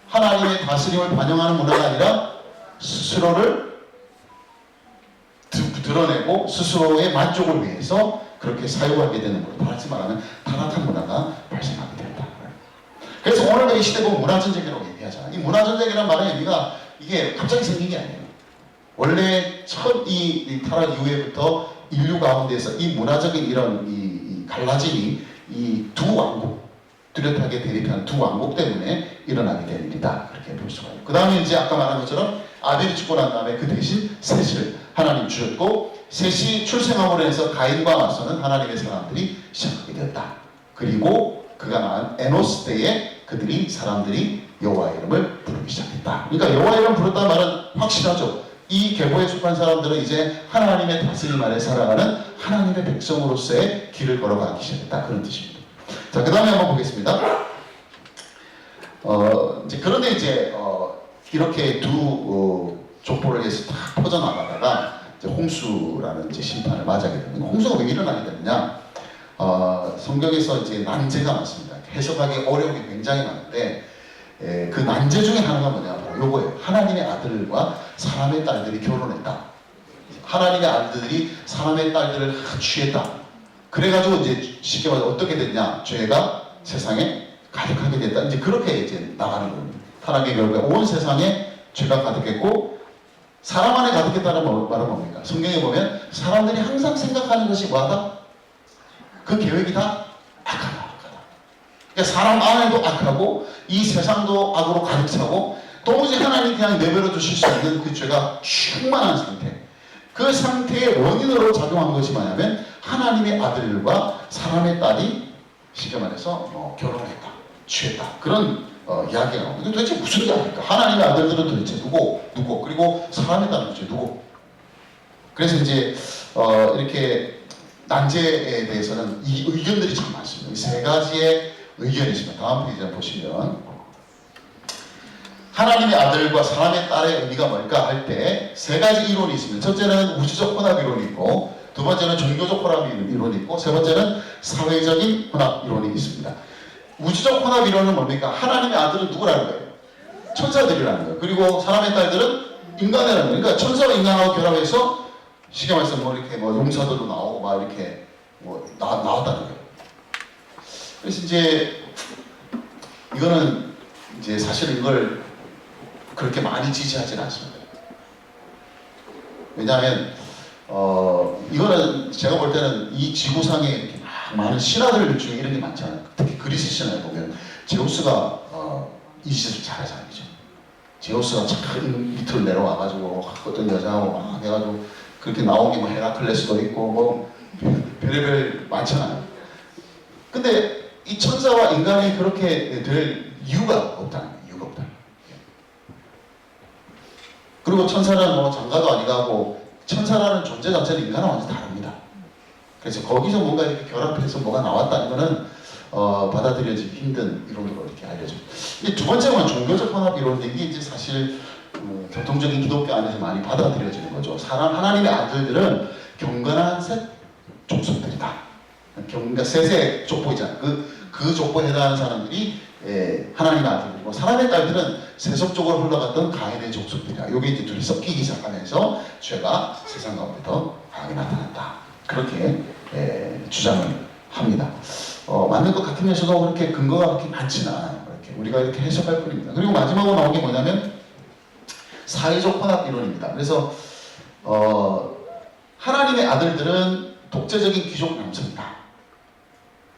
하나님의 다스림을 반영하는 문화가 아니라 스스로를 드러내고 스스로의 만족을 위해서 그렇게 사용하게 되는 문화, 다시 말하면 타락한 문화가 발생하게 된다. 그래서 오늘도 이 시대 보면 문화전쟁이라고 얘기하잖아요. 이 문화전쟁이라는 말의 의미가 이게 갑자기 생긴 게 아니에요. 원래 첫 이 타락 이후에부터 인류 가운데서 이 문화적인 이런 이 갈라짐이 이 두 왕국, 뚜렷하게 대립하는 두 왕국 때문에 일어나게 된 일이다. 그렇게 볼 수가 있고, 그 다음에 이제 아까 말한 것처럼 아벨이 죽고 난 다음에 그 대신 셋을 하나님 주셨고, 셋이 출생함으로 해서 가인과 맞서는 하나님의 사람들이 시작하게 되었다. 그리고 그가 낳은 에노스 때에 사람들이 여호와의 이름을 부르기 시작했다. 그러니까 여호와의 이름 부르다는 말은 확실하죠. 이 계보에 속한 사람들은 이제 하나님의 다스림 아래 살아가는 하나님의 백성으로서의 길을 걸어가기 시작했다. 그런 뜻입니다. 자, 그 다음에 한번 보겠습니다. 이제 그런데 이제 이렇게 두 족보를 해서 다 퍼져나가다가 이제 홍수라는 이제 심판을 맞이하게 됩니다. 홍수가 왜 일어나게 되느냐? 성경에서 이제 난제가 많습니다. 해석하기 어려움이 굉장히 많은데 그 난제 중에 하나가 뭐냐? 바로 요거예요. 하나님의 아들과 사람의 딸들이 결혼했다. 하나님의 아들들이 사람의 딸들을 취했다. 그래가지고 이제 쉽게 말해서 어떻게 됐냐? 죄가 세상에 가득하게 됐다. 이제 그렇게 이제 나가는 겁니다. 타락의 결과에 온 세상에 죄가 가득했고 사람 안에 가득했다는 말은 뭡니까? 성경에 보면 사람들이 항상 생각하는 것이 뭐하다? 그 계획이 다 악하다. 그러니까 사람 안에도 악하고 이 세상도 악으로 가득 차고 도무지 하나님 그냥 내버려 두실 수 없는 그 죄가 충만한 상태. 그 상태의 원인으로 작용한 것이 뭐냐면 하나님의 아들과 사람의 딸이 쉽게 말해서 결혼했다, 취했다. 그런 이야기가 나옵니다. 이게 도대체 무슨 이야기일까? 하나님의 아들들은 도대체 누구? 그리고 사람의 딸은 도대체 누구? 그래서 이제 이렇게 난제에 대해서는 이 의견들이 참 많습니다. 이 세 가지의 의견이 있습니다. 다음 페이지를 보시면 하나님의 아들과 사람의 딸의 의미가 뭘까 할 때 세 가지 이론이 있습니다. 첫째는 우주적 혼합 이론이 있고, 두 번째는 종교적 혼합 이론이 있고, 세 번째는 사회적인 혼합 이론이 있습니다. 우주적 혼합 이론은 뭡니까? 하나님의 아들은 누구라는 거예요? 천사들이라는 거예요. 그리고 사람의 딸들은 인간이라는 거예요. 그러니까 천사와 인간하고 결합해서 쉽게 말해서 이렇게 용사들도 나오고 막 이렇게 나왔다는 거예요. 그래서 이제 이거는 이제 사실 이걸 그렇게 많이 지지하지는 않습니다. 왜냐하면 이거는 제가 볼 때는 이 지구상에 이렇게 많은 신화들 중에 이런 게 많잖아요. 특히 그리스 신화에 보면 제우스가 이 짓을 잘해서 아니죠. 제우스가 참 밑으로 내려와가지고 어떤 여자하고 막 해가지고 그렇게 나온 게 헤라클레스도 있고 별의별 많잖아요. 근데 이 천사와 인간이 그렇게 될 이유가 없다는 거예요. 이유가 없다는 거예요. 그리고 천사는 장가도 아니고 하고 천사라는 존재 자체는 인간은 완전 다릅니다. 그래서 거기서 뭔가 이렇게 결합해서 뭐가 나왔다는 거는 받아들여지기 힘든 이론으로 이렇게 알려집니다. 두 번째는 종교적 혼합 이론인데 이게 이제 사실 전통적인 기독교 안에서 많이 받아들여지는 거죠. 하나님의 아들들은 경건한 셋 족속들이다. 그러니까 셋의 족보이잖아요. 그 족보에 해당하는 사람들이 하나님의 아들들이고 사람의 딸들은 세속적으로 흘러갔던 가인의 족속들이다. 이게 이제 둘이 섞이기 시작하면서 죄가 세상 가운데 더 강하게 나타난다. 그렇게 주장을 합니다. 맞는 것 같으면서도 그렇게 근거가 그렇게 많지는 않아요. 우리가 이렇게 해석할 뿐입니다. 그리고 마지막으로 나온 게 뭐냐면 사회적 혼합 이론입니다. 그래서 하나님의 아들들은 독재적인 귀족 남성이다.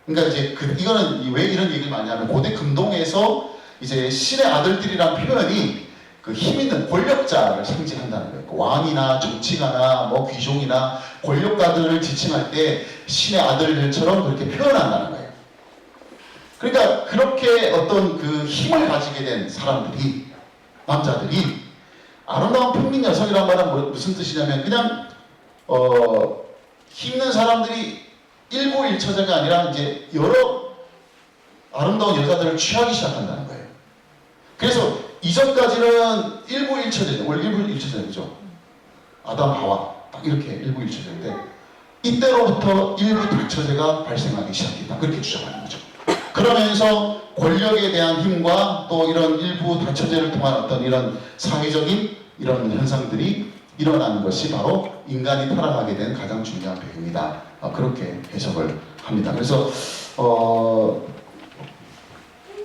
그러니까 이제 이거는 왜 이런 얘기를 많이 하면 고대 금동에서 이제 신의 아들들이란 표현이 그 힘 있는 권력자를 상징한다는 거예요. 왕이나 정치가나 귀족이나 권력가들을 지칭할 때 신의 아들들처럼 그렇게 표현한다는 거예요. 그러니까 그렇게 어떤 그 힘을 가지게 된 사람들이, 남자들이 아름다운 평민 여성이란 말은 무슨 뜻이냐면 그냥 힘 있는 사람들이 일부 일처제가 아니라 이제 여러 아름다운 여자들을 취하기 시작한다는 거예요. 그래서 이전까지는 일부 일처제죠. 원래 일부 일처제죠. 아담 하와 딱 이렇게 일부 일처제인데 이때로부터 일부 다처제가 발생하기 시작했다. 그렇게 주장하는 거죠. 그러면서 권력에 대한 힘과 또 이런 일부 다처제를 통한 어떤 이런 사회적인 이런 현상들이 일어나는 것이 바로 인간이 타락하게 된 가장 중요한 배경이다. 그렇게 해석을 합니다. 그래서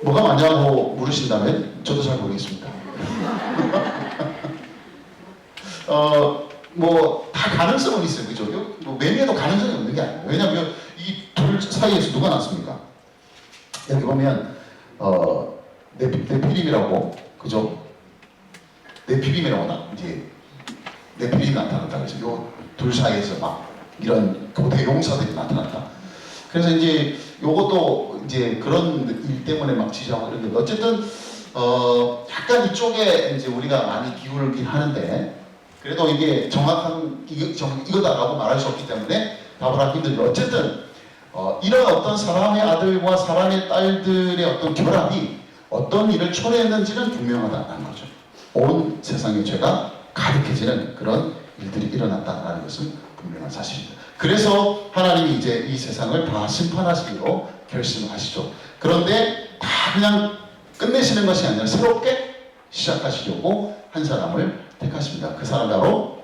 뭐가 맞냐고 물으신다면 저도 잘 모르겠습니다. 다 가능성은 있어요. 그죠? 매매도 가능성이 없는 게 아니에요. 왜냐하면 이 둘 사이에서 누가 났습니까? 여기 보면 네피림이라고, 그죠? 네피림이라고 이제 네피림이 나타났다. 그래서 요 둘 사이에서 막 이런 고대 용사들이 나타났다. 그래서 이제 요것도 이제 그런 일 때문에 막 지지하고 이런데 어쨌든 약간 이쪽에 이제 우리가 많이 기울긴 하는데 그래도 이게 정확한 이거다라고 말할 수 없기 때문에 답을 하기 힘들죠. 어쨌든 이런 어떤 사람의 아들과 사람의 딸들의 어떤 결합이 어떤 일을 초래했는지는 분명하다는 거죠. 온 세상의 죄가 가득해지는 그런 일들이 일어났다는 것은 분명한 사실입니다. 그래서 하나님이 이제 이 세상을 다 심판하시기로 결심하시죠. 그런데 다 그냥 끝내시는 것이 아니라 새롭게 시작하시려고 한 사람을 택하십니다. 그 사람 바로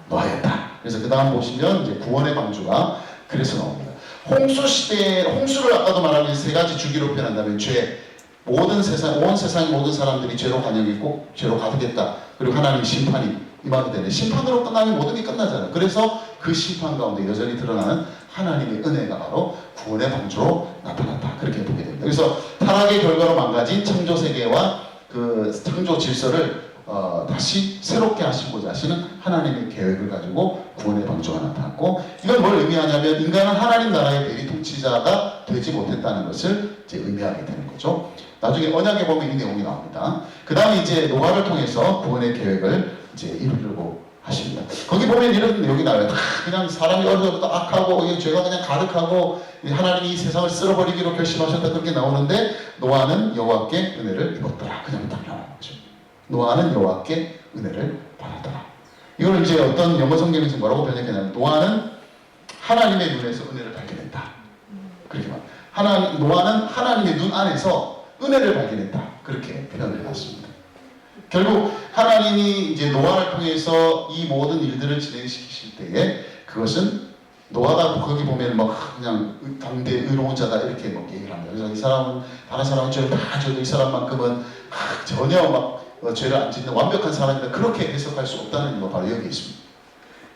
노아였다. 그래서 그 다음 보시면 이제 구원의 방주가 그래서 나옵니다. 홍수 시대에, 홍수를 아까도 말한 세 가지 주기로 표현한다면 죄, 모든 세상, 온 세상의 모든 사람들이 죄로 관영했고 죄로 가득했다. 그리고 하나님의 심판이 임하게 되네. 심판으로 끝나면 모든 게 끝나잖아요. 그래서 그 심판 가운데 여전히 드러나는 하나님의 은혜가 바로 구원의 방주로 나타났다. 그렇게 보게 됩니다. 그래서 타락의 결과로 망가진 창조 세계와 그 창조 질서를 다시 새롭게 하시고자 하시는 하나님의 계획을 가지고 구원의 방주가 나타났고, 이건 뭘 의미하냐면 인간은 하나님 나라의 대리 통치자가 되지 못했다는 것을 이제 의미하게 되는 거죠. 나중에 언약에 보면 이 내용이 나옵니다. 그 다음에 이제 노아를 통해서 구원의 계획을 이제 이루려고 하십니다. 거기 보면 이런 내용이 나와요. 그냥 사람이 어려서부터 악하고 죄가 그냥 가득하고 하나님이 이 세상을 쓸어버리기로 결심하셨다 그렇게 나오는데, 노아는 여호와께 은혜를 입었더라. 그냥 딱 나오는 거죠. 노아는 여호와께 은혜를 받았더라. 이걸 이제 어떤 영어 성경에서 뭐라고 번역했냐면, 노아는 하나님의 눈에서 은혜를 발견했다. 그렇게 말. 노아는 하나님의 눈 안에서 은혜를 발견했다. 그렇게 표현을 해놨습니다. 결국 하나님이 이제 노아를 통해서 이 모든 일들을 진행시키실 때에 그것은 노아가 거기 보면 막 그냥 당대 의로운 자다 이렇게 막 얘기를 합니다. 그래서 이 사람은 다른 사람은 죄를 다 져도 이 사람만큼은 전혀 막 죄를 안 짓는 완벽한 사람이다. 그렇게 해석할 수 없다는 이유가 바로 여기 있습니다.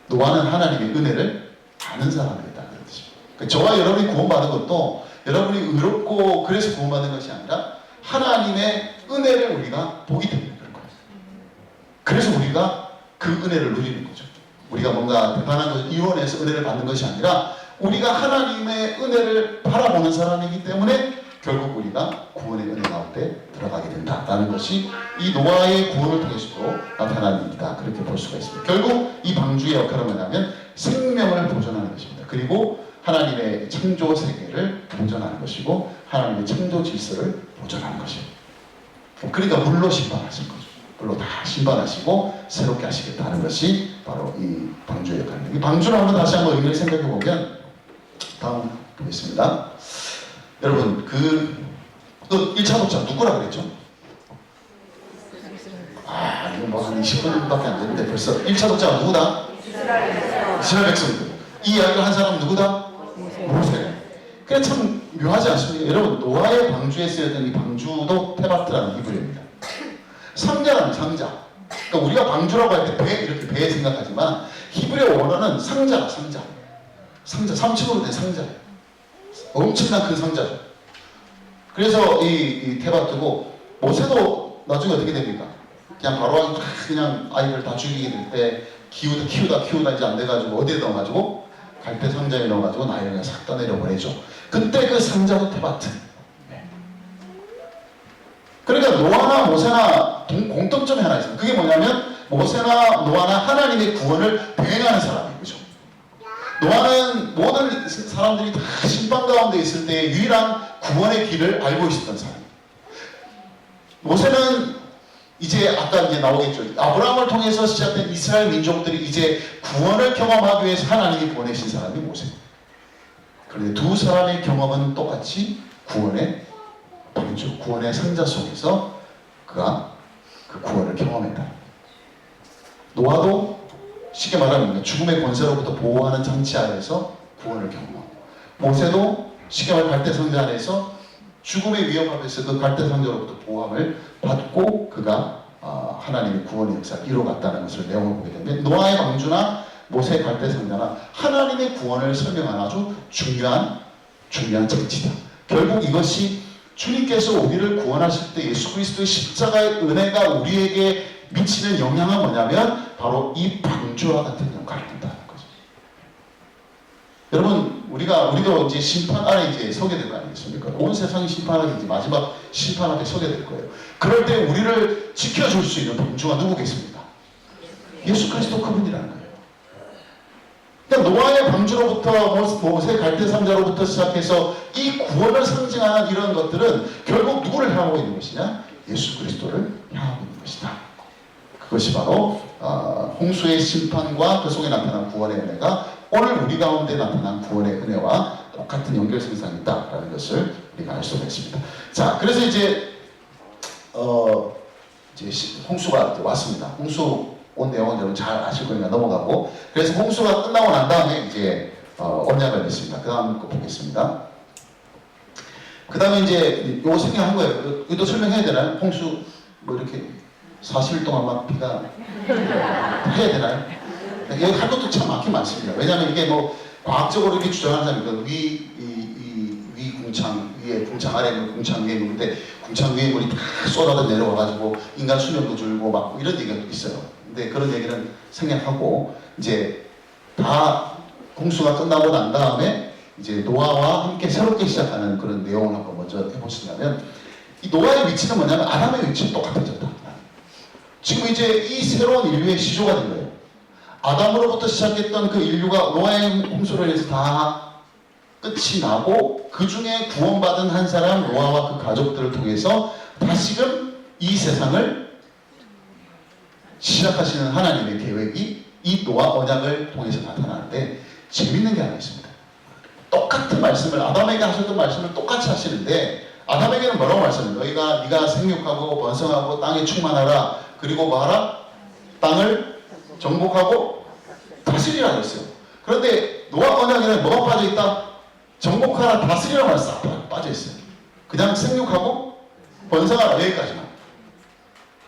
노아는 하나님의 은혜를 아는 사람이었다는 뜻입니다. 그러니까 저와 여러분이 구원받은 것도 여러분이 의롭고 그래서 구원받는 것이 아니라 하나님의 은혜를 우리가 보기 때문에 그런 거예요. 그래서 우리가 그 은혜를 누리는 거죠. 우리가 뭔가 대단한 것을 이원해서 은혜를 받는 것이 아니라 우리가 하나님의 은혜를 바라보는 사람이기 때문에 결국 우리가 구원의 은혜 가운데 들어가게 된다라는 것이 이 노아의 구원을 통해서도 나타나는 일이다. 그렇게 볼 수가 있습니다. 결국 이 방주의 역할은 뭐냐면 생명을 보존하는 것입니다. 그리고 하나님의 창조 세계를 보존하는 것이고 하나님의 창조 질서를 보존하는 것입니다. 그러니까 물로 심판하신 거죠. 물로 다 심판하시고 새롭게 하시겠다는 것이 바로 이 방주의 역할입니다. 이 방주를 한번 다시 한번 의미를 생각해 보면, 다음 보겠습니다. 여러분 그 1차 독자 누구라 그랬죠? 이거 뭐 한 20분밖에 안 되는데 벌써 1차 독자가 누구다? 이스라엘 백성들. 이 이야기를 한 사람은 누구다? 모세. 그게 참 묘하지 않습니까? 여러분 노아의 방주에 쓰였던 이 방주도 테바트라는 히브리어입니다. 상자라는 상자. 그러니까 우리가 방주라고 할 때 배, 이렇게 배 생각하지만 히브리어 원어는 상자다. 상자 3층으로 된 상자예요. 엄청난 큰 상자죠. 그래서 이 테바트고, 모세도 나중에 어떻게 됩니까? 그냥 바로 그냥 아이들 다 죽이게 될 때 키우다 이제 안 돼가지고 어디에 넣어가지고 갈대 상자에 넣어가지고 나일을 싹 떠내려보내죠. 그때 그 상자도 테바트. 그러니까 노아나 모세나 공통점이 하나 있습니다. 그게 뭐냐면 모세나 노아나 하나님의 구원을 대행하는 사람이에요. 그죠? 노아는 모든 사람들이 다 심판 가운데 있을 때 유일한 구원의 길을 알고 있었던 사람. 모세는 이제 아까 이제 나오겠죠. 아브라함을 통해서 시작된 이스라엘 민족들이 이제 구원을 경험하기 위해서 하나님이 보내신 사람이 모세. 그런데 두 사람의 경험은 똑같이 구원의 방주, 구원의 상자 속에서 그가 그 구원을 경험했다. 노아도 쉽게 말하면 죽음의 권세로부터 보호하는 장치 아래에서 구원을 경험하고, 모세도 쉽게 말하면 갈대 상자 안에서 죽음의 위험 앞에서 그 갈대 상자로부터 보호함을 받고 그가 하나님의 구원의 역사를 이루어갔다는 것을 내용을 보게 되는데, 노아의 방주나 모세의 갈대 상자나 하나님의 구원을 설명하는 아주 중요한 장치다. 결국 이것이 주님께서 우리를 구원하실 때 예수 그리스도의 십자가의 은혜가 우리에게 미치는 영향은 뭐냐면 바로 이 방주와 같은 역할을 한다는 거죠. 여러분 우리도 이제 심판 아래 이제 서게 될 거 아니겠습니까? 온 세상이 심판하게 이제 마지막 심판 앞에 서게 될 거예요. 그럴 때 우리를 지켜줄 수 있는 방주가 누구겠습니까? 예수 그리스도 그분이라는 거예요. 그러니까 노아의 방주로부터 모세 갈대상자로부터 시작해서 이 구원을 상징하는 이런 것들은 결국 누구를 향하고 있는 것이냐? 예수 그리스도를 향하고 있는 것이다. 그것이 바로 홍수의 심판과 그 속에 나타난 구원의 은혜가 오늘 우리 가운데 나타난 구원의 은혜와 똑같은 연결성상이 있다라는 것을 우리가 알 수가 있습니다. 자, 그래서 이제 홍수가 왔습니다. 홍수 온 내용은 여러분 잘 아실 거니까 넘어가고, 그래서 홍수가 끝나고 난 다음에 이제 언약을 맺습니다. 그 다음 거 보겠습니다. 그 다음에 이제 요거 생략한 거예요. 이것도 설명해야 되나요? 홍수 뭐 이렇게 40일 동안만 비가 해야 되나요? 여기 할 것도 참 많긴 많습니다. 왜냐하면 이게 뭐 과학적으로 이렇게 주장하는 사람이 위 궁창 위에 궁창 아래 있는 궁창 위에 있는데 궁창 위에 물이 다 쏟아져 내려와가지고 인간 수명도 줄고 막 이런 얘기가 있어요. 근데 그런 얘기는 생략하고 이제 다 홍수가 끝나고 난 다음에 이제 노아와 함께 새롭게 시작하는 그런 내용을 한번 먼저 해보시냐면, 이 노아의 위치는 뭐냐면 아담의 위치는 똑같아졌다. 지금 이제 이 새로운 인류의 시조가 된 거예요. 아담으로부터 시작했던 그 인류가 노아의 홍수로 인해서 다 끝이 나고, 그 중에 구원받은 한 사람 노아와 그 가족들을 통해서 다시금 이 세상을 시작하시는 하나님의 계획이 이 노아 언약을 통해서 나타나는데, 재밌는 게 하나 있습니다. 똑같은 말씀을, 아담에게 하셨던 말씀을 똑같이 하시는데, 아담에게는 뭐라고 말씀해요? 네가 생육하고 번성하고 땅에 충만하라, 그리고 뭐하라? 땅을 정복하고 다스리라 했어요. 그런데 노아 언약에는 뭐가 빠져있다? 정복하라, 다스리라 말이 싹 빠져있어요. 그냥 생육하고 번성하라, 여기까지만.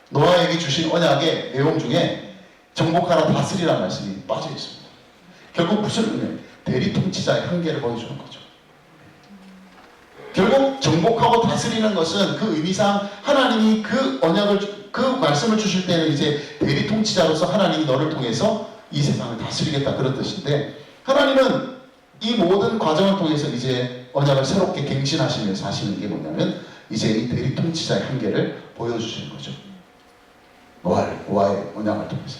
노아에게 주신 언약의 내용 중에 정복하라, 다스리라 말씀이 빠져있습니다. 결국 무슨 의미? 대리 통치자의 한계를 보여주는 거죠. 결국 정복하고 다스리는 것은 그 의미상 하나님이 그 언약을, 그 말씀을 주실 때는 이제 대리 통치자로서 하나님이 너를 통해서 이 세상을 다스리겠다, 그런 뜻인데, 하나님은 이 모든 과정을 통해서 이제 언약을 새롭게 갱신하시면서 하시는 게 뭐냐면, 이제 이 대리 통치자의 한계를 보여주시는 거죠. 노아의 언약을 통해서.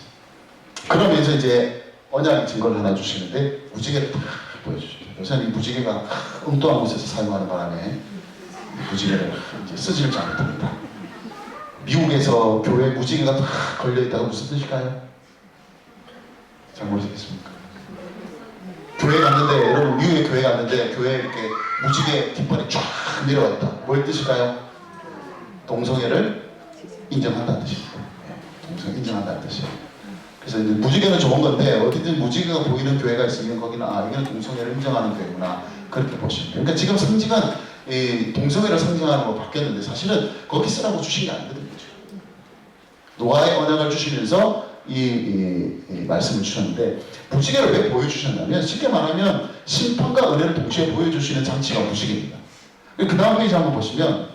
그러면서 이제 언약의 증거를 하나 주시는데, 무지개를 다 보여주십니다. 요새는 이 무지개가 엉뚱한 곳에서 사용하는 바람에 무지개를 이제 쓰지를 잘못합니다. 미국에서 교회 무지개가 다 걸려있다가 무슨 뜻일까요? 잘 모르시겠습니까? 교회 갔는데, 여러분 미국에 교회 갔는데 교회에 이렇게 무지개 깃발이 쫙 내려와 있다. 뭘 뜻일까요? 동성애를 인정한다는 뜻입니다. 동성애 인정한다는 뜻이에요. 그래서 이제 무지개는 좋은 건데, 어디든 무지개가 보이는 교회가 있으면 거기는 이건 동성애를 인정하는 교회구나, 그렇게 보시면 돼요. 그러니까 지금 상징은 이 동성애를 상징하는 거 바뀌었는데, 사실은 거기 쓰라고 주신 게 아니거든요. 노아의 언약을 주시면서 이 말씀을 주셨는데, 무지개를 왜 보여주셨냐면, 쉽게 말하면 심판과 은혜를 동시에 보여주시는 장치가 무지개입니다. 그 다음 페이지 한번 보시면,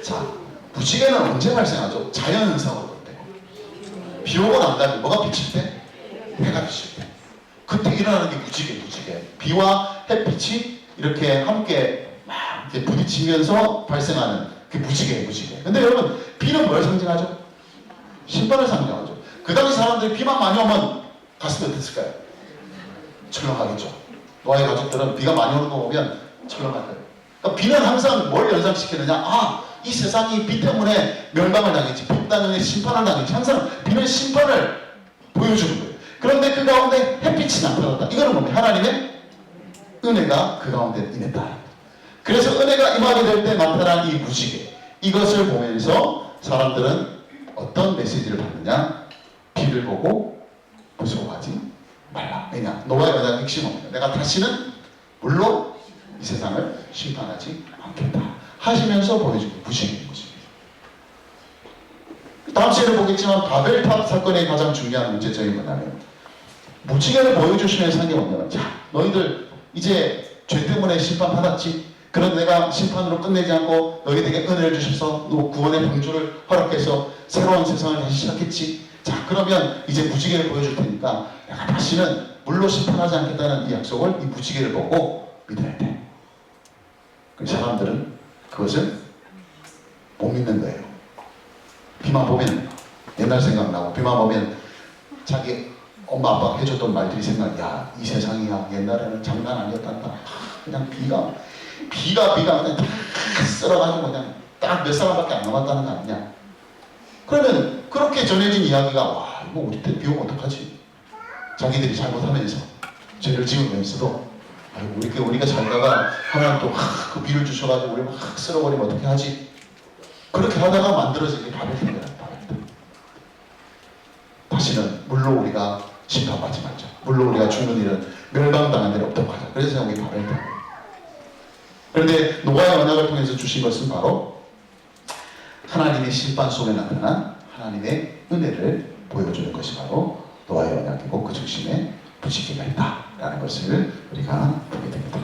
자, 무지개는 언제 발생하죠? 자연현상으로. 비 오고 난 다음에 뭐가 비칠 때? 해가 비칠 때. 그때 일어나는 게 무지개. 비와 햇빛이 이렇게 함께 막 이렇게 부딪히면서 발생하는 그 무지개. 근데 여러분, 비는 뭘 상징하죠? 심판을 상징하죠. 그 당시 사람들이 비만 많이 오면 가슴이 어땠을까요? 철렁하겠죠. 노아의 가족들은 비가 많이 오는 거 보면 철렁할 거예요. 그러니까 비는 항상 뭘 연상시키느냐? 이 세상이 비 때문에 멸망을 당했지, 비 때문에 심판을 당했지. 항상 비는 심판을 보여주는 거예요. 그런데 그 가운데 햇빛이 나타났다. 이거는 뭡니까? 하나님의 은혜가 그 가운데 임했다. 그래서 은혜가 임하게 될 때 나타난 이 무지개, 이것을 보면서 사람들은 어떤 메시지를 받느냐? 비를 보고 무서워하지 말라. 왜냐? 노아의 가장 핵심은 내가 다시는 물론 이 세상을 심판하지 않겠다 하시면서 보여주고 무시하는 것입니다. 다음 시간에 보겠지만, 바벨탑 사건의 가장 중요한 문제점이 뭐냐면, 무지개를 보여주시면서 한 게 뭐냐면, 자, 너희들 이제 죄 때문에 심판받았지? 그런 내가 심판으로 끝내지 않고 너희들에게 은혜를 주셔서 구원의 방주를 허락해서 새로운 세상을 다시 시작했지? 자, 그러면 이제 무지개를 보여줄 테니까 내가 다시는 물로 심판하지 않겠다는 이 약속을 이 무지개를 보고 믿어야 돼. 그 사람들은 그것을 못 믿는 거예요. 비만 보면 옛날 생각나고, 비만 보면 자기 엄마 아빠가 해줬던 말들이 생각나. 야, 이 세상이야 옛날에는 장난 아니었단다. 그냥 비가 그냥 다 쓸어가지고 그냥 딱 몇 사람밖에 안 남았다는 거 아니냐. 그러면 그렇게 전해진 이야기가 와 이거 우리 때 비 오면 어떡하지? 자기들이 잘못하면서 죄를 지으면서도 아이고 우리가 살다가 하나님 또 그 비를 주셔가지고 우리 막 쓸어버리면 어떻게 하지? 그렇게 하다가 만들어진 게 바벨탑이라. 다시는 물로 우리가 심판받지 말자. 물로 우리가 죽는 일은 멸망당한 일이 없도록 하자. 그래서 여기 바벨탑. 그런데 노아의 언약을 통해서 주신 것은 바로 하나님의 심판 속에 나타난 하나님의 은혜를 보여주는 것이 바로 노아의 언약이고 그 중심에 부지기가 있다라는 것을 우리가 보게 됩니다.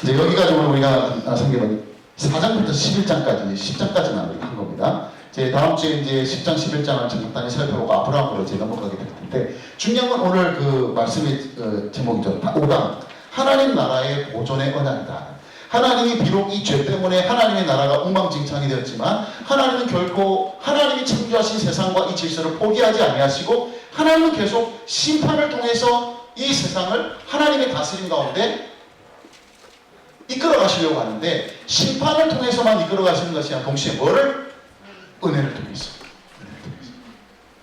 이제 여기까지 오늘 우리가 성경은 4장부터 11장까지 10장까지만 우리가 한 겁니다. 이제 다음 주에 이제 10장 11장을 간단히 살펴보고 아브라함으로 이제 넘어가게 될 텐데 중요한 건 오늘 그 말씀의 제목이죠. 5강 하나님 나라의 보존의 언약이다. 하나님이 비록 이 죄 때문에 하나님의 나라가 엉망진창이 되었지만 하나님은 결코 하나님이 창조하신 세상과 이 질서를 포기하지 아니하시고 하나님은 계속 심판을 통해서 이 세상을 하나님의 다스림 가운데 이끌어 가시려고 하는데 심판을 통해서만 이끌어 가시는 것이 아니라 동시에 뭐를? 은혜를 통해서.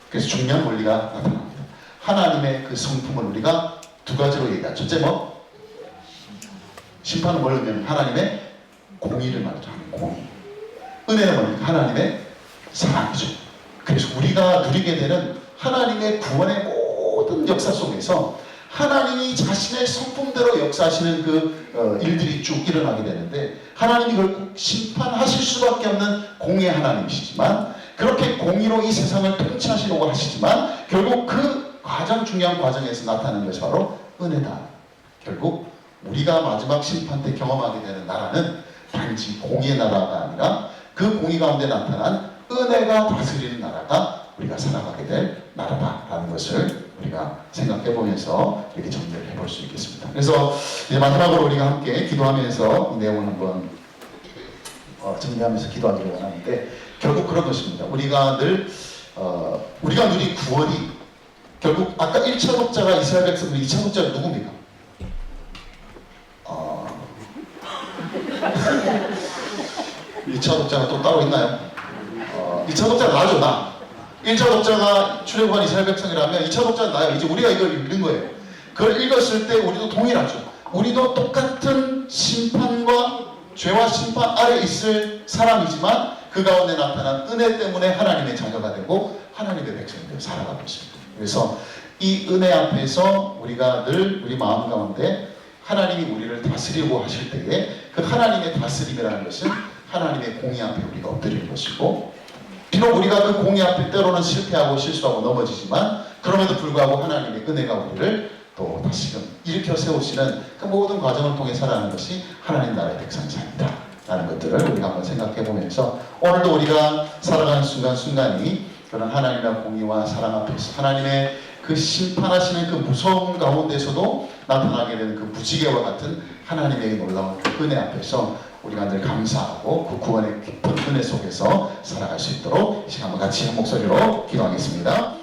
그래서 중요한 원리가 나타납니다. 하나님의 그 성품을 우리가 두 가지로 얘기하죠. 첫째 뭐? 심판은 뭐냐면 하나님의 공의를 말하죠. 공의. 은혜는 뭡니까? 하나님의 사랑이죠. 그래서 우리가 누리게 되는 하나님의 구원의 모든 역사 속에서 하나님이 자신의 성품대로 역사하시는 그 일들이 쭉 일어나게 되는데 하나님이 결국 심판하실 수밖에 없는 공의 하나님이시지만 그렇게 공의로 이 세상을 통치하시려고 하시지만 결국 그 가장 중요한 과정에서 나타나는 것이 바로 은혜다. 결국 우리가 마지막 심판 때 경험하게 되는 나라는 단지 공의의 나라가 아니라 그 공의 가운데 나타난 은혜가 다스리는 나라가 우리가 살아가게 될 나라다라는 것을 우리가 생각해 보면서 이렇게 정리를 해볼 수 있겠습니다. 그래서 이제 마지막으로 우리가 함께 기도하면서 이 내용을 한번 정리하면서 기도하기를 원하는데 결국 그런 것입니다. 우리가 누린 구원이 결국 아까 1차 독자가 이스라엘 백성들 2차 독자가 누굽니까? 1차 독자가 또 따로 있나요? 2차 독자가 나죠, 나. 1차 독자가 출애굽한 이스라엘 백성이라면 2차 독자는 나요. 이제 우리가 이걸 읽는 거예요. 그걸 읽었을 때 우리도 동일하죠. 우리도 똑같은 심판과 죄와 심판 아래 있을 사람이지만 그 가운데 나타난 은혜 때문에 하나님의 자녀가 되고 하나님의 백성들이 살아가고 있습니다. 그래서 이 은혜 앞에서 우리가 늘 우리 마음 가운데 하나님이 우리를 다스리고 하실 때에 그 하나님의 다스림이라는 것은 하나님의 공의 앞에 우리가 엎드리는 것이고 비록 우리가 그 공의 앞에 때로는 실패하고 실수하고 넘어지지만 그럼에도 불구하고 하나님의 은혜가 우리를 또 다시금 일으켜 세우시는 그 모든 과정을 통해 살아가는 것이 하나님 나라의 백성의 삶이다 라는 것들을 우리가 한번 생각해 보면서 오늘도 우리가 살아가는 순간순간이 그런 하나님의 공의와 사랑 앞에서 하나님의 그 심판하시는 그 무서운 가운데서도 나타나게 되는 그 무지개와 같은 하나님의 놀라운 은혜 앞에서 우리가 늘 감사하고 그 구원의 깊은 은혜 속에서 살아갈 수 있도록 이 시간 한번 같이 한 목소리로 기도하겠습니다.